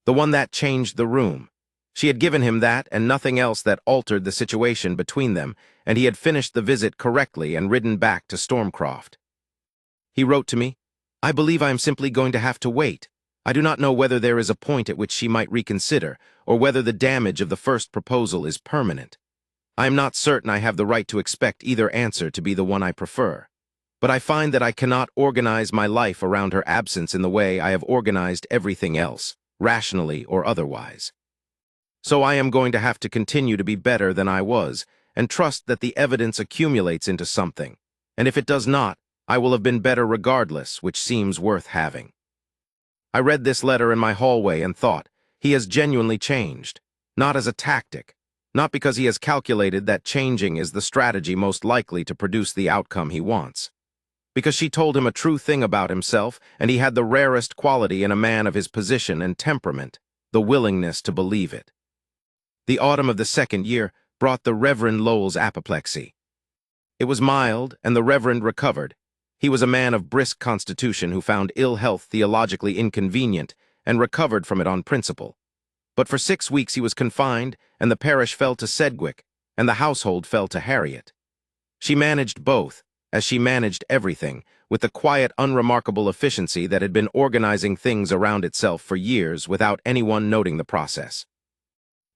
the one that changed the room. She had given him that and nothing else that altered the situation between them, and he had finished the visit correctly and ridden back to Stormcroft. He wrote to me, "I believe I am simply going to have to wait. I do not know whether there is a point at which she might reconsider, or whether the damage of the first proposal is permanent. I am not certain I have the right to expect either answer to be the one I prefer. But I find that I cannot organize my life around her absence in the way I have organized everything else, rationally or otherwise. So I am going to have to continue to be better than I was, and trust that the evidence accumulates into something, and if it does not, I will have been better regardless, which seems worth having. I read this letter in my hallway and thought, he has genuinely changed, not as a tactic, not because he has calculated that changing is the strategy most likely to produce the outcome he wants. Because she told him a true thing about himself, and he had the rarest quality in a man of his position and temperament, the willingness to believe it. The autumn of the second year brought the Reverend Lowell's apoplexy. It was mild, and the Reverend recovered. He was a man of brisk constitution who found ill health theologically inconvenient and recovered from it on principle. But for 6 weeks he was confined, and the parish fell to Sedgwick, and the household fell to Harriet. She managed both, as she managed everything, with the quiet, unremarkable efficiency that had been organizing things around itself for years without anyone noting the process.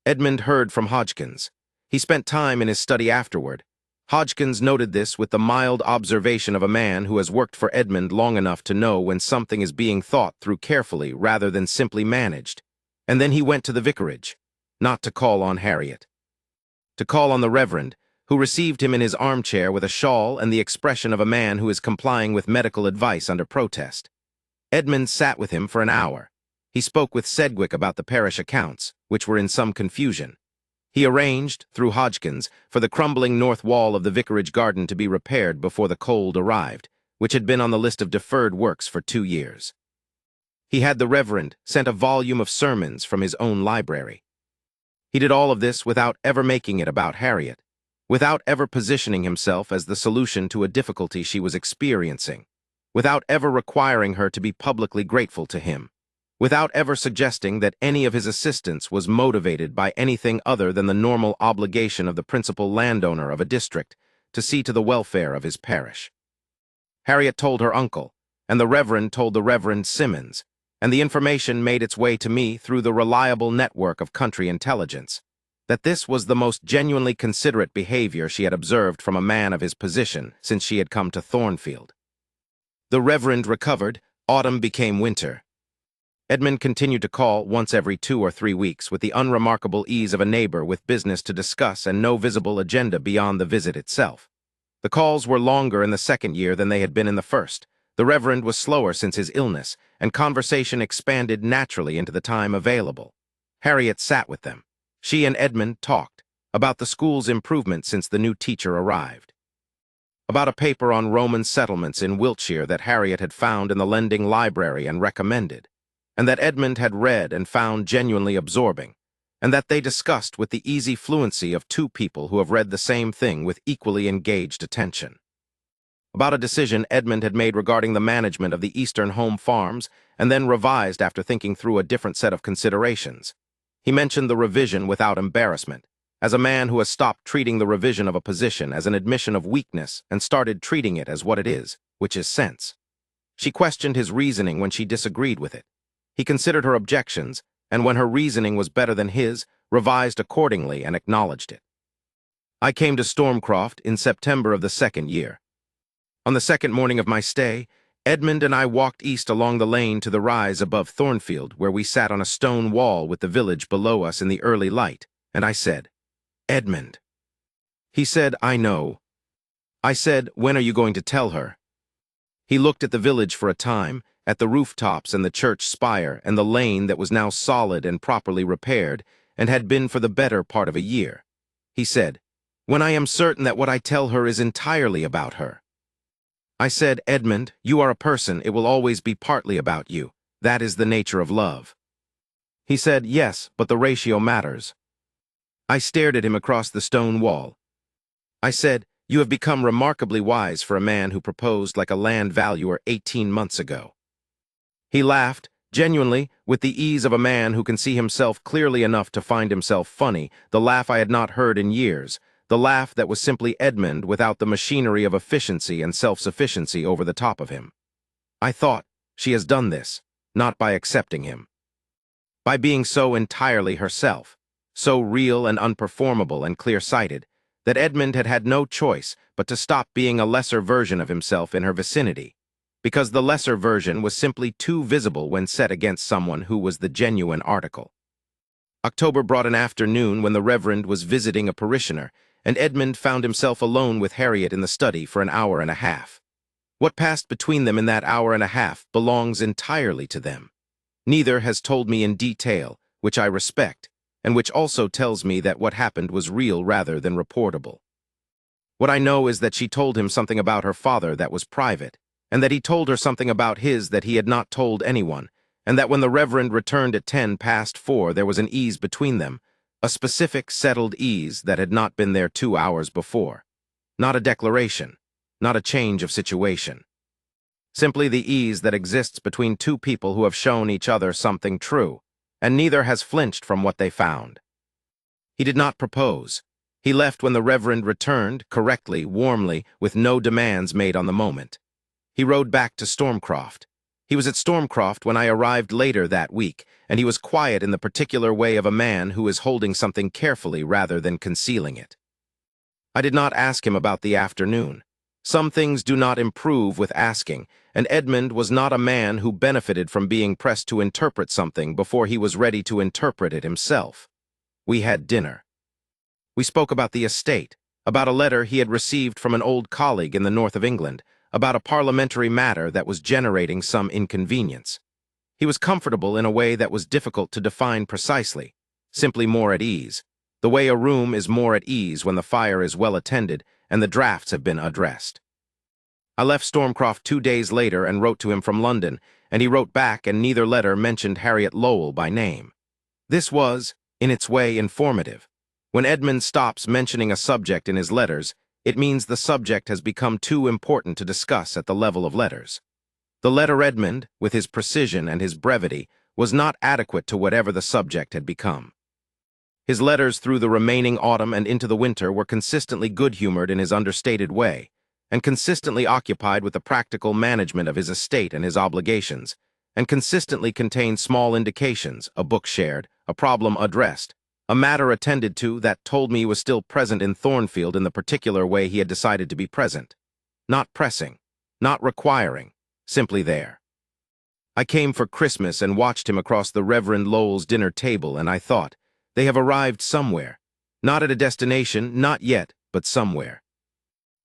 Edmund heard from Hodgkins. He spent time in his study afterward. Hodgkins noted this with the mild observation of a man who has worked for Edmund long enough to know when something is being thought through carefully rather than simply managed. And then he went to the vicarage, not to call on Harriet. To call on the Reverend, who received him in his armchair with a shawl and the expression of a man who is complying with medical advice under protest. Edmund sat with him for an hour. He spoke with Sedgwick about the parish accounts, which were in some confusion. He arranged, through Hodgkins, for the crumbling north wall of the vicarage garden to be repaired before the cold arrived, which had been on the list of deferred works for 2 years. He had the Reverend sent a volume of sermons from his own library. He did all of this without ever making it about Harriet, without ever positioning himself as the solution to a difficulty she was experiencing, without ever requiring her to be publicly grateful to him, without ever suggesting that any of his assistance was motivated by anything other than the normal obligation of the principal landowner of a district to see to the welfare of his parish. Harriet told her uncle, and the Reverend told the Reverend Simmons, and the information made its way to me through the reliable network of country intelligence, that this was the most genuinely considerate behavior she had observed from a man of his position since she had come to Thornfield. The Reverend recovered, autumn became winter. Edmund continued to call once every 2 or 3 weeks with the unremarkable ease of a neighbor with business to discuss and no visible agenda beyond the visit itself. The calls were longer in the second year than they had been in the first. The Reverend was slower since his illness, and conversation expanded naturally into the time available. Harriet sat with them. She and Edmund talked about the school's improvement since the new teacher arrived, about a paper on Roman settlements in Wiltshire that Harriet had found in the lending library and recommended, and that Edmund had read and found genuinely absorbing, and that they discussed with the easy fluency of 2 people who have read the same thing with equally engaged attention. About a decision Edmund had made regarding the management of the Eastern home farms, and then revised after thinking through a different set of considerations. He mentioned the revision without embarrassment, as a man who has stopped treating the revision of a position as an admission of weakness and started treating it as what it is, which is sense. She questioned his reasoning when she disagreed with it. He considered her objections, and when her reasoning was better than his, revised accordingly and acknowledged it. I came to Stormcroft in September of the second year. On the second morning of my stay, Edmund and I walked east along the lane to the rise above Thornfield, where we sat on a stone wall with the village below us in the early light, and I said, "Edmund." He said, "I know." I said, "When are you going to tell her?" He looked at the village for a time, at the rooftops and the church spire and the lane that was now solid and properly repaired, and had been for the better part of a year. He said, "When I am certain that what I tell her is entirely about her." I said, "Edmund, you are a person, it will always be partly about you. That is the nature of love." He said, "Yes, but the ratio matters." I stared at him across the stone wall. I said, "You have become remarkably wise for a man who proposed like a land valuer 18 months ago." He laughed, genuinely, with the ease of a man who can see himself clearly enough to find himself funny, the laugh I had not heard in years, the laugh that was simply Edmund without the machinery of efficiency and self-sufficiency over the top of him. I thought, she has done this, not by accepting him. By being so entirely herself, so real and unperformable and clear-sighted, that Edmund had had no choice but to stop being a lesser version of himself in her vicinity, because the lesser version was simply too visible when set against someone who was the genuine article. October brought an afternoon when the Reverend was visiting a parishioner, and Edmund found himself alone with Harriet in the study for an hour and a half. What passed between them in that hour and a half belongs entirely to them. Neither has told me in detail, which I respect, and which also tells me that what happened was real rather than reportable. What I know is that she told him something about her father that was private, and that he told her something about his that he had not told anyone, and that when the Reverend returned at 4:10 there was an ease between them, a specific, settled ease that had not been there 2 hours before. Not a declaration, not a change of situation. Simply the ease that exists between two people who have shown each other something true, and neither has flinched from what they found. He did not propose. He left when the Reverend returned, correctly, warmly, with no demands made on the moment. He rode back to Stormcroft. He was at Stormcroft when I arrived later that week, and he was quiet in the particular way of a man who is holding something carefully rather than concealing it. I did not ask him about the afternoon. Some things do not improve with asking, and Edmund was not a man who benefited from being pressed to interpret something before he was ready to interpret it himself. We had dinner. We spoke about the estate, about a letter he had received from an old colleague in the north of England, about a parliamentary matter that was generating some inconvenience. He was comfortable in a way that was difficult to define precisely, simply more at ease, the way a room is more at ease when the fire is well attended and the drafts have been addressed. I left Stormcroft 2 days later and wrote to him from London, and he wrote back, and neither letter mentioned Harriet Lowell by name. This was, in its way, informative. When Edmund stops mentioning a subject in his letters, it means the subject has become too important to discuss at the level of letters. The letter Edmund, with his precision and his brevity, was not adequate to whatever the subject had become. His letters through the remaining autumn and into the winter were consistently good-humored in his understated way, and consistently occupied with the practical management of his estate and his obligations, and consistently contained small indications, a book shared, a problem addressed, a matter attended to that told me he was still present in Thornfield in the particular way he had decided to be present. Not pressing, not requiring, simply there. I came for Christmas and watched him across the Reverend Lowell's dinner table, and I thought, they have arrived somewhere. Not at a destination, not yet, but somewhere.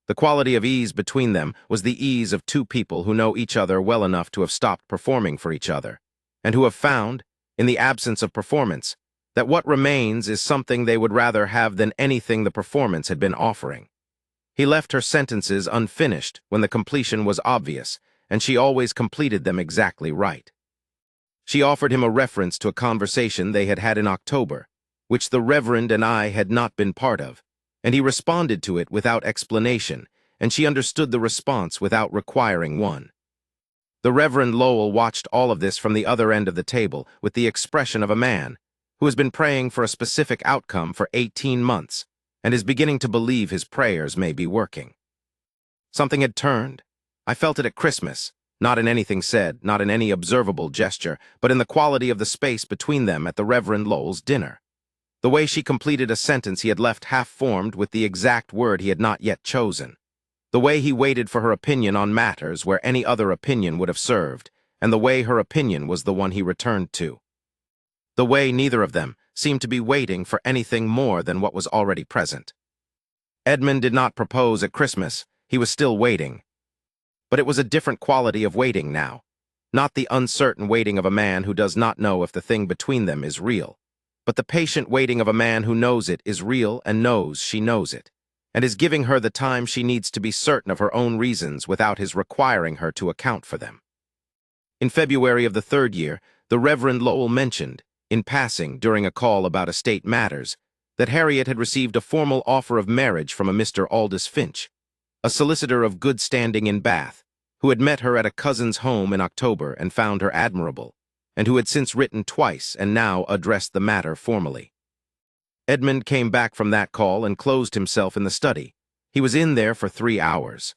The quality of ease between them was the ease of two people who know each other well enough to have stopped performing for each other, and who have found, in the absence of performance, that what remains is something they would rather have than anything the performance had been offering. He left her sentences unfinished when the completion was obvious, and she always completed them exactly right. She offered him a reference to a conversation they had had in October, which the Reverend and I had not been part of, and he responded to it without explanation, and she understood the response without requiring one. The Reverend Lowell watched all of this from the other end of the table with the expression of a man who has been praying for a specific outcome for 18 months and is beginning to believe his prayers may be working. Something had turned. I felt it at Christmas, not in anything said, not in any observable gesture, but in the quality of the space between them at the Reverend Lowell's dinner. The way she completed a sentence he had left half-formed with the exact word he had not yet chosen. The way he waited for her opinion on matters where any other opinion would have served, and the way her opinion was the one he returned to. The way neither of them seemed to be waiting for anything more than what was already present. Edmund did not propose at Christmas. He was still waiting. But it was a different quality of waiting now, not the uncertain waiting of a man who does not know if the thing between them is real, but the patient waiting of a man who knows it is real and knows she knows it, and is giving her the time she needs to be certain of her own reasons without his requiring her to account for them. In February of the 3rd year, the Reverend Lowell mentioned, in passing during a call about estate matters, that Harriet had received a formal offer of marriage from a Mr. Aldous Finch, a solicitor of good standing in Bath, who had met her at a cousin's home in October and found her admirable, and who had since written twice and now addressed the matter formally. Edmund came back from that call and closed himself in the study. He was in there for 3 hours.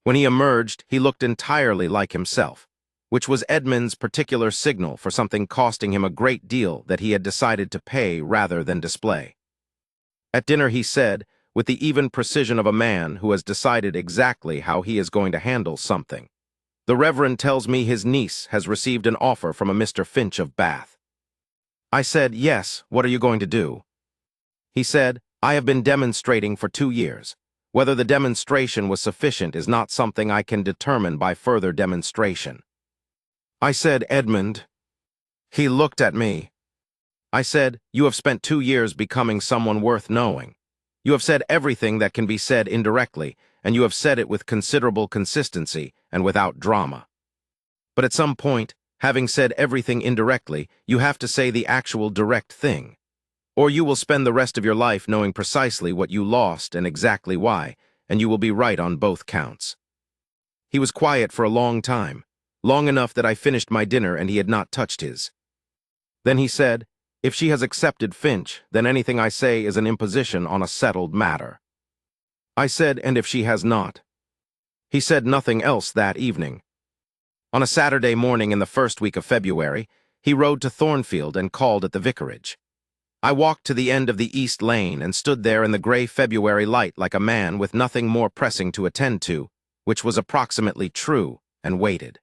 When he emerged, he looked entirely like himself, which was Edmund's particular signal for something costing him a great deal that he had decided to pay rather than display. At dinner he said, with the even precision of a man who has decided exactly how he is going to handle something. The Reverend tells me his niece has received an offer from a Mr. Finch of Bath. I said, yes, what are you going to do? He said, I have been demonstrating for 2 years. Whether the demonstration was sufficient is not something I can determine by further demonstration. I said, Edmund. He looked at me. I said, you have spent 2 years becoming someone worth knowing. You have said everything that can be said indirectly, and you have said it with considerable consistency and without drama. But at some point, having said everything indirectly, you have to say the actual direct thing. Or you will spend the rest of your life knowing precisely what you lost and exactly why, and you will be right on both counts. He was quiet for a long time, long enough that I finished my dinner and he had not touched his. Then he said, if she has accepted Finch, then anything I say is an imposition on a settled matter. I said, and if she has not? He said nothing else that evening. On a Saturday morning in the first week of February, he rode to Thornfield and called at the vicarage. I walked to the end of the East Lane and stood there in the gray February light like a man with nothing more pressing to attend to, which was approximately true, and waited.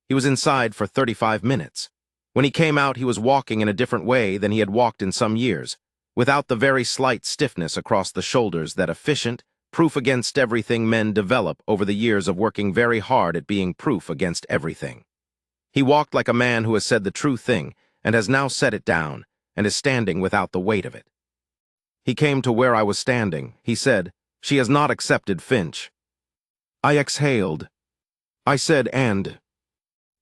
He was inside for 35 minutes. When he came out, he was walking in a different way than he had walked in some years, without the very slight stiffness across the shoulders that efficient, proof against everything men develop over the years of working very hard at being proof against everything. He walked like a man who has said the true thing and has now set it down and is standing without the weight of it. He came to where I was standing. He said, she has not accepted Finch. I exhaled. I said, and?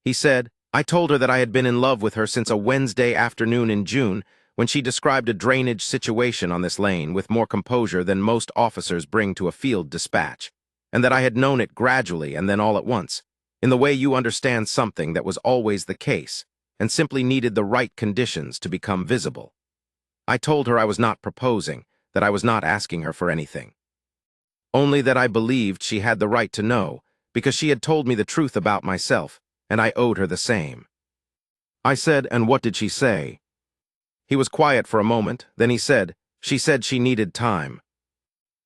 He said, I told her that I had been in love with her since a Wednesday afternoon in June when she described a drainage situation on this lane with more composure than most officers bring to a field dispatch, and that I had known it gradually and then all at once, in the way you understand something that was always the case, and simply needed the right conditions to become visible. I told her I was not proposing, that I was not asking her for anything. Only that I believed she had the right to know, because she had told me the truth about myself, and I owed her the same. I said, and what did she say? He was quiet for a moment, then he said, she said she needed time.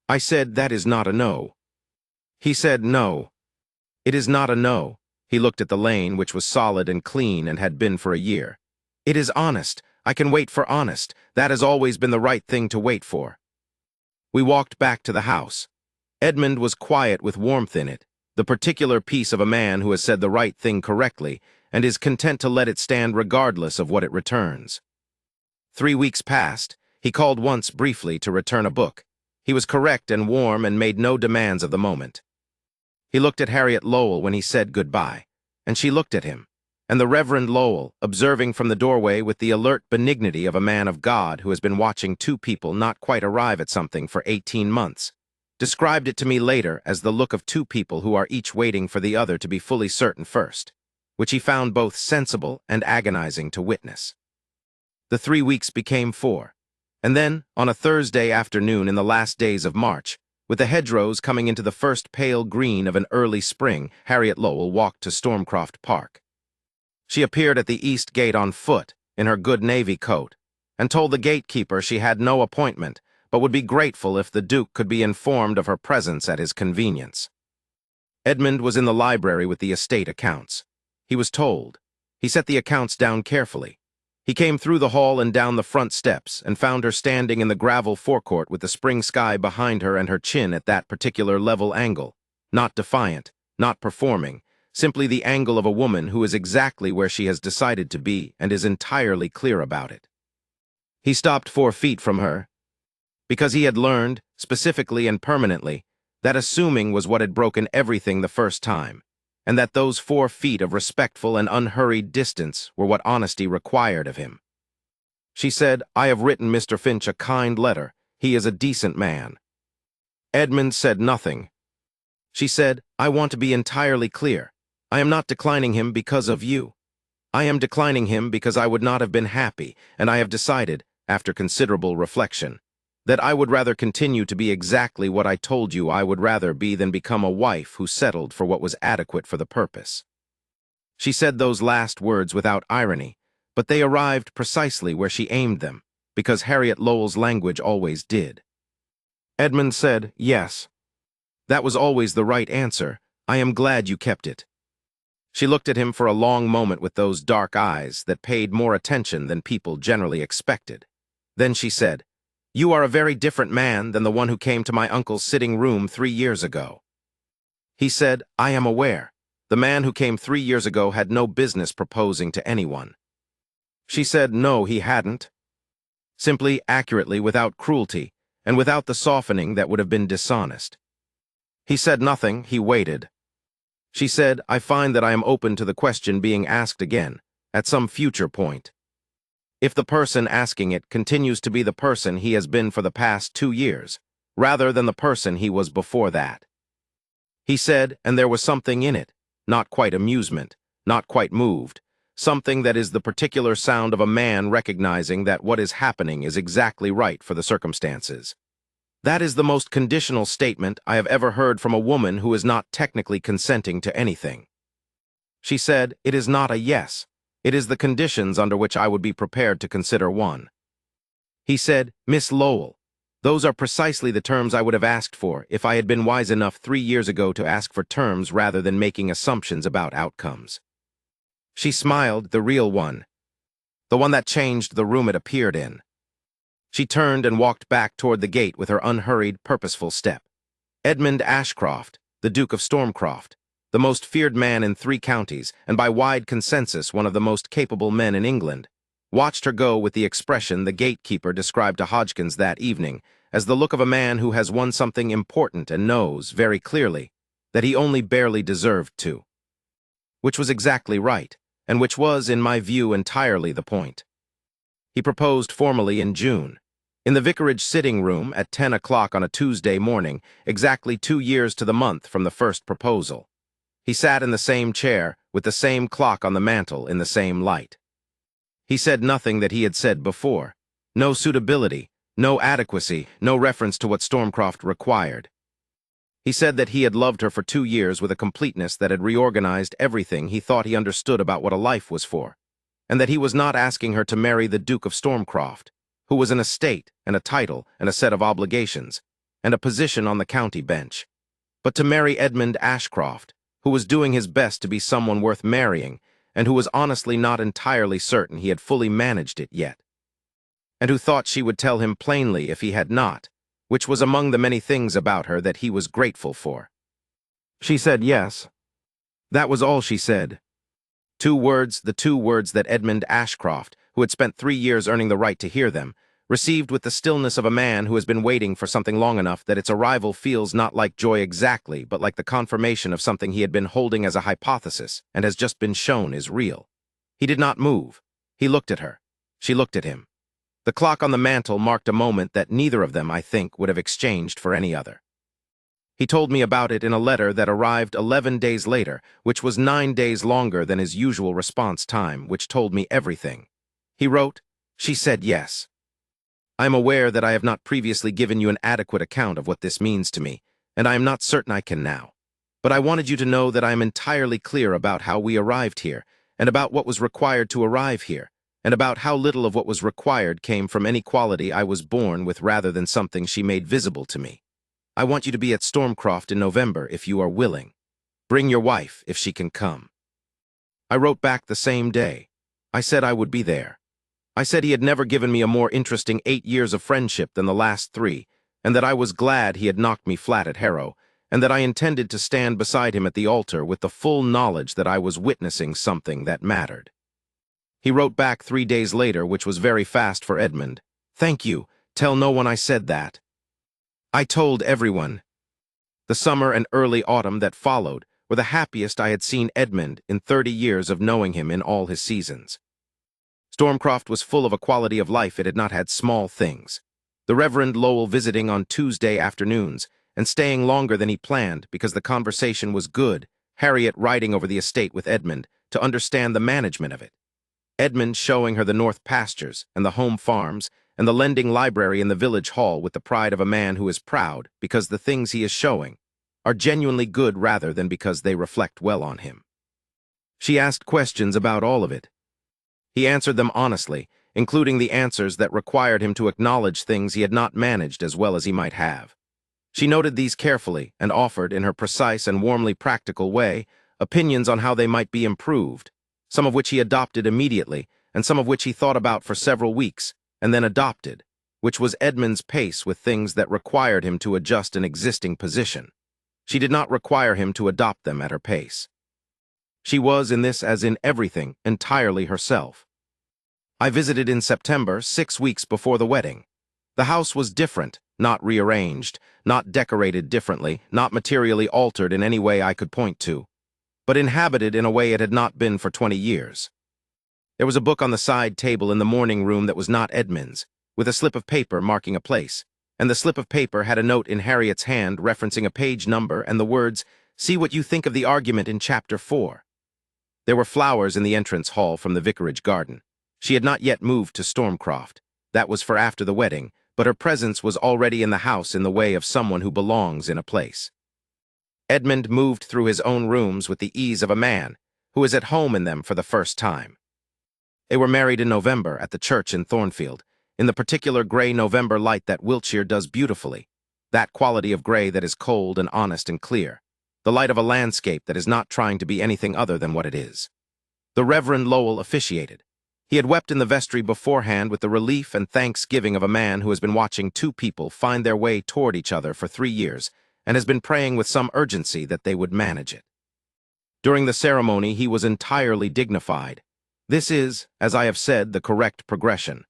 I said, that is not a no. He said, no. It is not a no. He looked at the lane, which was solid and clean and had been for a year. It is honest. I can wait for honest. That has always been the right thing to wait for. We walked back to the house. Edmund was quiet with warmth in it, the particular piece of a man who has said the right thing correctly and is content to let it stand regardless of what it returns. 3 weeks passed. He called once briefly to return a book. He was correct and warm and made no demands of the moment. He looked at Harriet Lowell when he said goodbye, and she looked at him, and the Reverend Lowell, observing from the doorway with the alert benignity of a man of God who has been watching 2 people not quite arrive at something for 18 months, described it to me later as the look of 2 people who are each waiting for the other to be fully certain first, which he found both sensible and agonizing to witness. The 3 weeks became 4, and then, on a Thursday afternoon in the last days of March, with the hedgerows coming into the first pale green of an early spring, Harriet Lowell walked to Stormcroft Park. She appeared at the east gate on foot, in her good navy coat, and told the gatekeeper she had no appointment, but would be grateful if the Duke could be informed of her presence at his convenience. Edmund was in the library with the estate accounts. He was told. He set the accounts down carefully. He came through the hall and down the front steps and found her standing in the gravel forecourt with the spring sky behind her and her chin at that particular level angle, not defiant, not performing, simply the angle of a woman who is exactly where she has decided to be and is entirely clear about it. He stopped 4 feet from her, because he had learned, specifically and permanently, that assuming was what had broken everything the first time, and that those 4 feet of respectful and unhurried distance were what honesty required of him. She said, I have written Mr. Finch a kind letter. He is a decent man. Edmund said nothing. She said, I want to be entirely clear. I am not declining him because of you. I am declining him because I would not have been happy, and I have decided, after considerable reflection, that I would rather continue to be exactly what I told you I would rather be than become a wife who settled for what was adequate for the purpose. She said those last words without irony, but they arrived precisely where she aimed them, because Harriet Lowell's language always did. Edmund said, "Yes. That was always the right answer. I am glad you kept it." She looked at him for a long moment with those dark eyes that paid more attention than people generally expected. Then she said, "You are a very different man than the one who came to my uncle's sitting room 3 years ago." He said, "I am aware. The man who came 3 years ago had no business proposing to anyone." She said, "No, he hadn't." Simply, accurately, without cruelty, and without the softening that would have been dishonest. He said nothing, he waited. She said, "I find that I am open to the question being asked again, at some future point. If the person asking it continues to be the person he has been for the past 2 years, rather than the person he was before that." He said, and there was something in it, not quite amusement, not quite moved, something that is the particular sound of a man recognizing that what is happening is exactly right for the circumstances. That is the most conditional statement I have ever heard from a woman who is not technically consenting to anything. She said, "It is not a yes. It is the conditions under which I would be prepared to consider one." He said, "Miss Lowell, those are precisely the terms I would have asked for if I had been wise enough 3 years ago to ask for terms rather than making assumptions about outcomes." She smiled, the real one, the one that changed the room it appeared in. She turned and walked back toward the gate with her unhurried, purposeful step. Edmund Ashcroft, the Duke of Stormcroft, the most feared man in 3 counties, and by wide consensus one of the most capable men in England, watched her go with the expression the gatekeeper described to Hodgkins that evening as the look of a man who has won something important and knows, very clearly, that he only barely deserved to. Which was exactly right, and which was, in my view, entirely the point. He proposed formally in June, in the vicarage sitting room at 10 o'clock on a Tuesday morning, exactly 2 years to the month from the first proposal. He sat in the same chair, with the same clock on the mantel in the same light. He said nothing that he had said before. No suitability, no adequacy, no reference to what Stormcroft required. He said that he had loved her for 2 years with a completeness that had reorganized everything he thought he understood about what a life was for, and that he was not asking her to marry the Duke of Stormcroft, who was an estate and a title and a set of obligations, and a position on the county bench, but to marry Edmund Ashcroft, who was doing his best to be someone worth marrying, and who was honestly not entirely certain he had fully managed it yet, and who thought she would tell him plainly if he had not, which was among the many things about her that he was grateful for. She said yes. That was all she said. 2 words, the 2 words that Edmund Ashcroft, who had spent 3 years earning the right to hear them, received with the stillness of a man who has been waiting for something long enough that its arrival feels not like joy exactly, but like the confirmation of something he had been holding as a hypothesis and has just been shown is real. He did not move. He looked at her. She looked at him. The clock on the mantel marked a moment that neither of them, I think, would have exchanged for any other. He told me about it in a letter that arrived 11 days later, which was 9 days longer than his usual response time, which told me everything. He wrote, "She said yes. I am aware that I have not previously given you an adequate account of what this means to me, and I am not certain I can now. But I wanted you to know that I am entirely clear about how we arrived here, and about what was required to arrive here, and about how little of what was required came from any quality I was born with rather than something she made visible to me. I want you to be at Stormcroft in November if you are willing. Bring your wife if she can come." I wrote back the same day. I said I would be there. I said he had never given me a more interesting 8 years of friendship than the last 3, and that I was glad he had knocked me flat at Harrow, and that I intended to stand beside him at the altar with the full knowledge that I was witnessing something that mattered. He wrote back 3 days later, which was very fast for Edmund. "Thank you. Tell no one I said that." I told everyone. The summer and early autumn that followed were the happiest I had seen Edmund in 30 years of knowing him in all his seasons. Stormcroft was full of a quality of life it had not had small things. The Reverend Lowell visiting on Tuesday afternoons and staying longer than he planned because the conversation was good, Harriet riding over the estate with Edmund to understand the management of it. Edmund showing her the north pastures and the home farms and the lending library in the village hall with the pride of a man who is proud because the things he is showing are genuinely good rather than because they reflect well on him. She asked questions about all of it. He answered them honestly, including the answers that required him to acknowledge things he had not managed as well as he might have. She noted these carefully and offered, in her precise and warmly practical way, opinions on how they might be improved, some of which he adopted immediately, and some of which he thought about for several weeks, and then adopted, which was Edmund's pace with things that required him to adjust an existing position. She did not require him to adopt them at her pace. She was, in this as in everything, entirely herself. I visited in September, 6 weeks before the wedding. The house was different, not rearranged, not decorated differently, not materially altered in any way I could point to, but inhabited in a way it had not been for 20 years. There was a book on the side table in the morning room that was not Edmund's, with a slip of paper marking a place, and the slip of paper had a note in Harriet's hand referencing a page number and the words, "See what you think of the argument in Chapter 4. There were flowers in the entrance hall from the vicarage garden. She had not yet moved to Stormcroft. That was for after the wedding, but her presence was already in the house in the way of someone who belongs in a place. Edmund moved through his own rooms with the ease of a man who is at home in them for the first time. They were married in November at the church in Thornfield, in the particular gray November light that Wiltshire does beautifully, that quality of gray that is cold and honest and clear, the light of a landscape that is not trying to be anything other than what it is. The Reverend Lowell officiated. He had wept in the vestry beforehand with the relief and thanksgiving of a man who has been watching two people find their way toward each other for 3 years and has been praying with some urgency that they would manage it. During the ceremony, he was entirely dignified. This is, as I have said, the correct progression.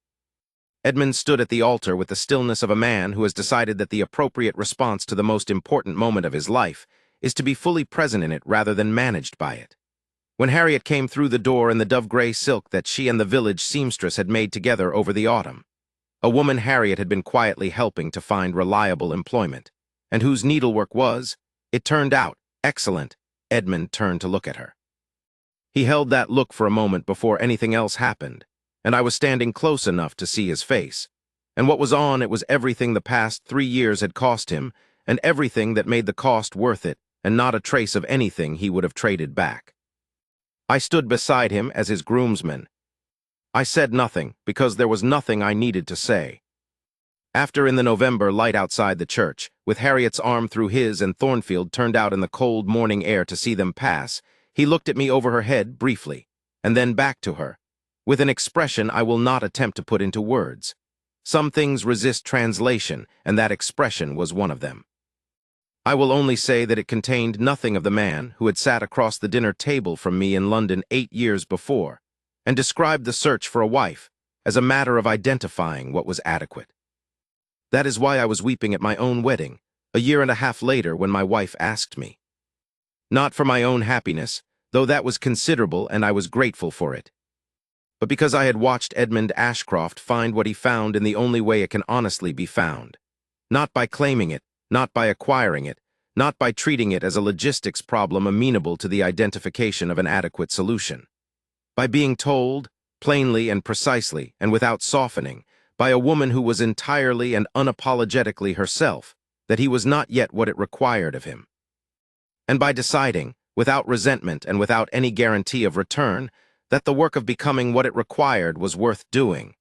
Edmund stood at the altar with the stillness of a man who has decided that the appropriate response to the most important moment of his life is to be fully present in it rather than managed by it. When Harriet came through the door in the dove-gray silk that she and the village seamstress had made together over the autumn, a woman Harriet had been quietly helping to find reliable employment, and whose needlework was, it turned out, excellent, Edmund turned to look at her. He held that look for a moment before anything else happened, and I was standing close enough to see his face, and what was on it was everything the past 3 years had cost him, and everything that made the cost worth it, and not a trace of anything he would have traded back. I stood beside him as his groomsman. I said nothing, because there was nothing I needed to say. After in the November light outside the church, with Harriet's arm through his and Thornfield turned out in the cold morning air to see them pass, he looked at me over her head briefly, and then back to her, with an expression I will not attempt to put into words. Some things resist translation, and that expression was one of them. I will only say that it contained nothing of the man who had sat across the dinner table from me in London 8 years before, and described the search for a wife as a matter of identifying what was adequate. That is why I was weeping at my own wedding, a year and a half later when my wife asked me. Not for my own happiness, though that was considerable and I was grateful for it, but because I had watched Edmund Ashcroft find what he found in the only way it can honestly be found, not by claiming it, not by acquiring it, not by treating it as a logistics problem amenable to the identification of an adequate solution. By being told, plainly and precisely, and without softening, by a woman who was entirely and unapologetically herself, that he was not yet what it required of him. And by deciding, without resentment and without any guarantee of return, that the work of becoming what it required was worth doing,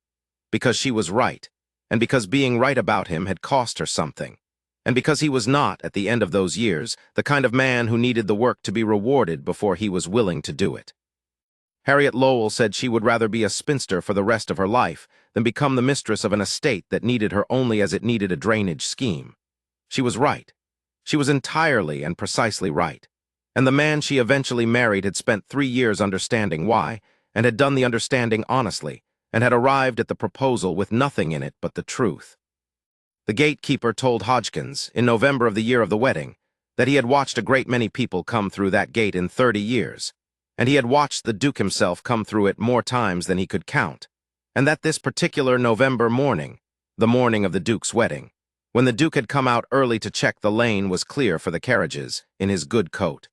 because she was right, and because being right about him had cost her something, and because he was not, at the end of those years, the kind of man who needed the work to be rewarded before he was willing to do it. Harriet Lowell said she would rather be a spinster for the rest of her life than become the mistress of an estate that needed her only as it needed a drainage scheme. She was right. She was entirely and precisely right. And the man she eventually married had spent 3 years understanding why, and had done the understanding honestly, and had arrived at the proposal with nothing in it but the truth. The gatekeeper told Hodgkins, in November of the year of the wedding, that he had watched a great many people come through that gate in 30 years, and he had watched the Duke himself come through it more times than he could count, and that this particular November morning, the morning of the Duke's wedding, when the Duke had come out early to check the lane was clear for the carriages, in his good coat,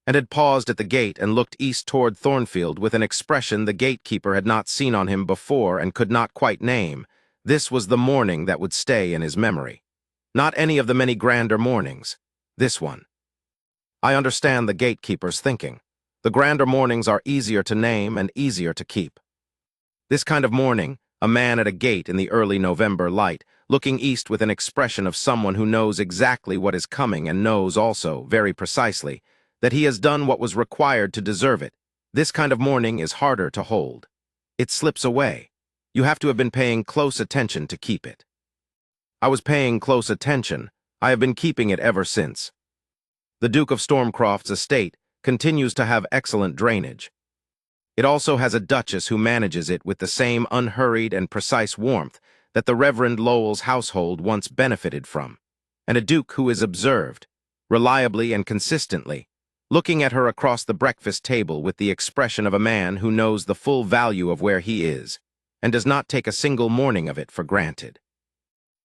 and had paused at the gate and looked east toward Thornfield with an expression the gatekeeper had not seen on him before and could not quite name. This was the morning that would stay in his memory. Not any of the many grander mornings. This one. I understand the gatekeeper's thinking. The grander mornings are easier to name and easier to keep. This kind of morning, a man at a gate in the early November light, looking east with an expression of someone who knows exactly what is coming and knows also, very precisely, that he has done what was required to deserve it. This kind of morning is harder to hold. It slips away. You have to have been paying close attention to keep it. I was paying close attention. I have been keeping it ever since. The Duke of Stormcroft's estate continues to have excellent drainage. It also has a Duchess who manages it with the same unhurried and precise warmth that the Reverend Lowell's household once benefited from, and a Duke who is observed, reliably and consistently, looking at her across the breakfast table with the expression of a man who knows the full value of where he is, and does not take a single morning of it for granted.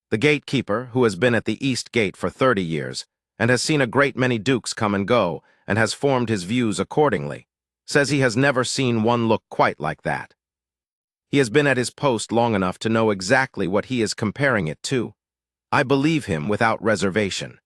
The gatekeeper, who has been at the East Gate for 30 years, and has seen a great many dukes come and go, and has formed his views accordingly, says he has never seen one look quite like that. He has been at his post long enough to know exactly what he is comparing it to. I believe him without reservation.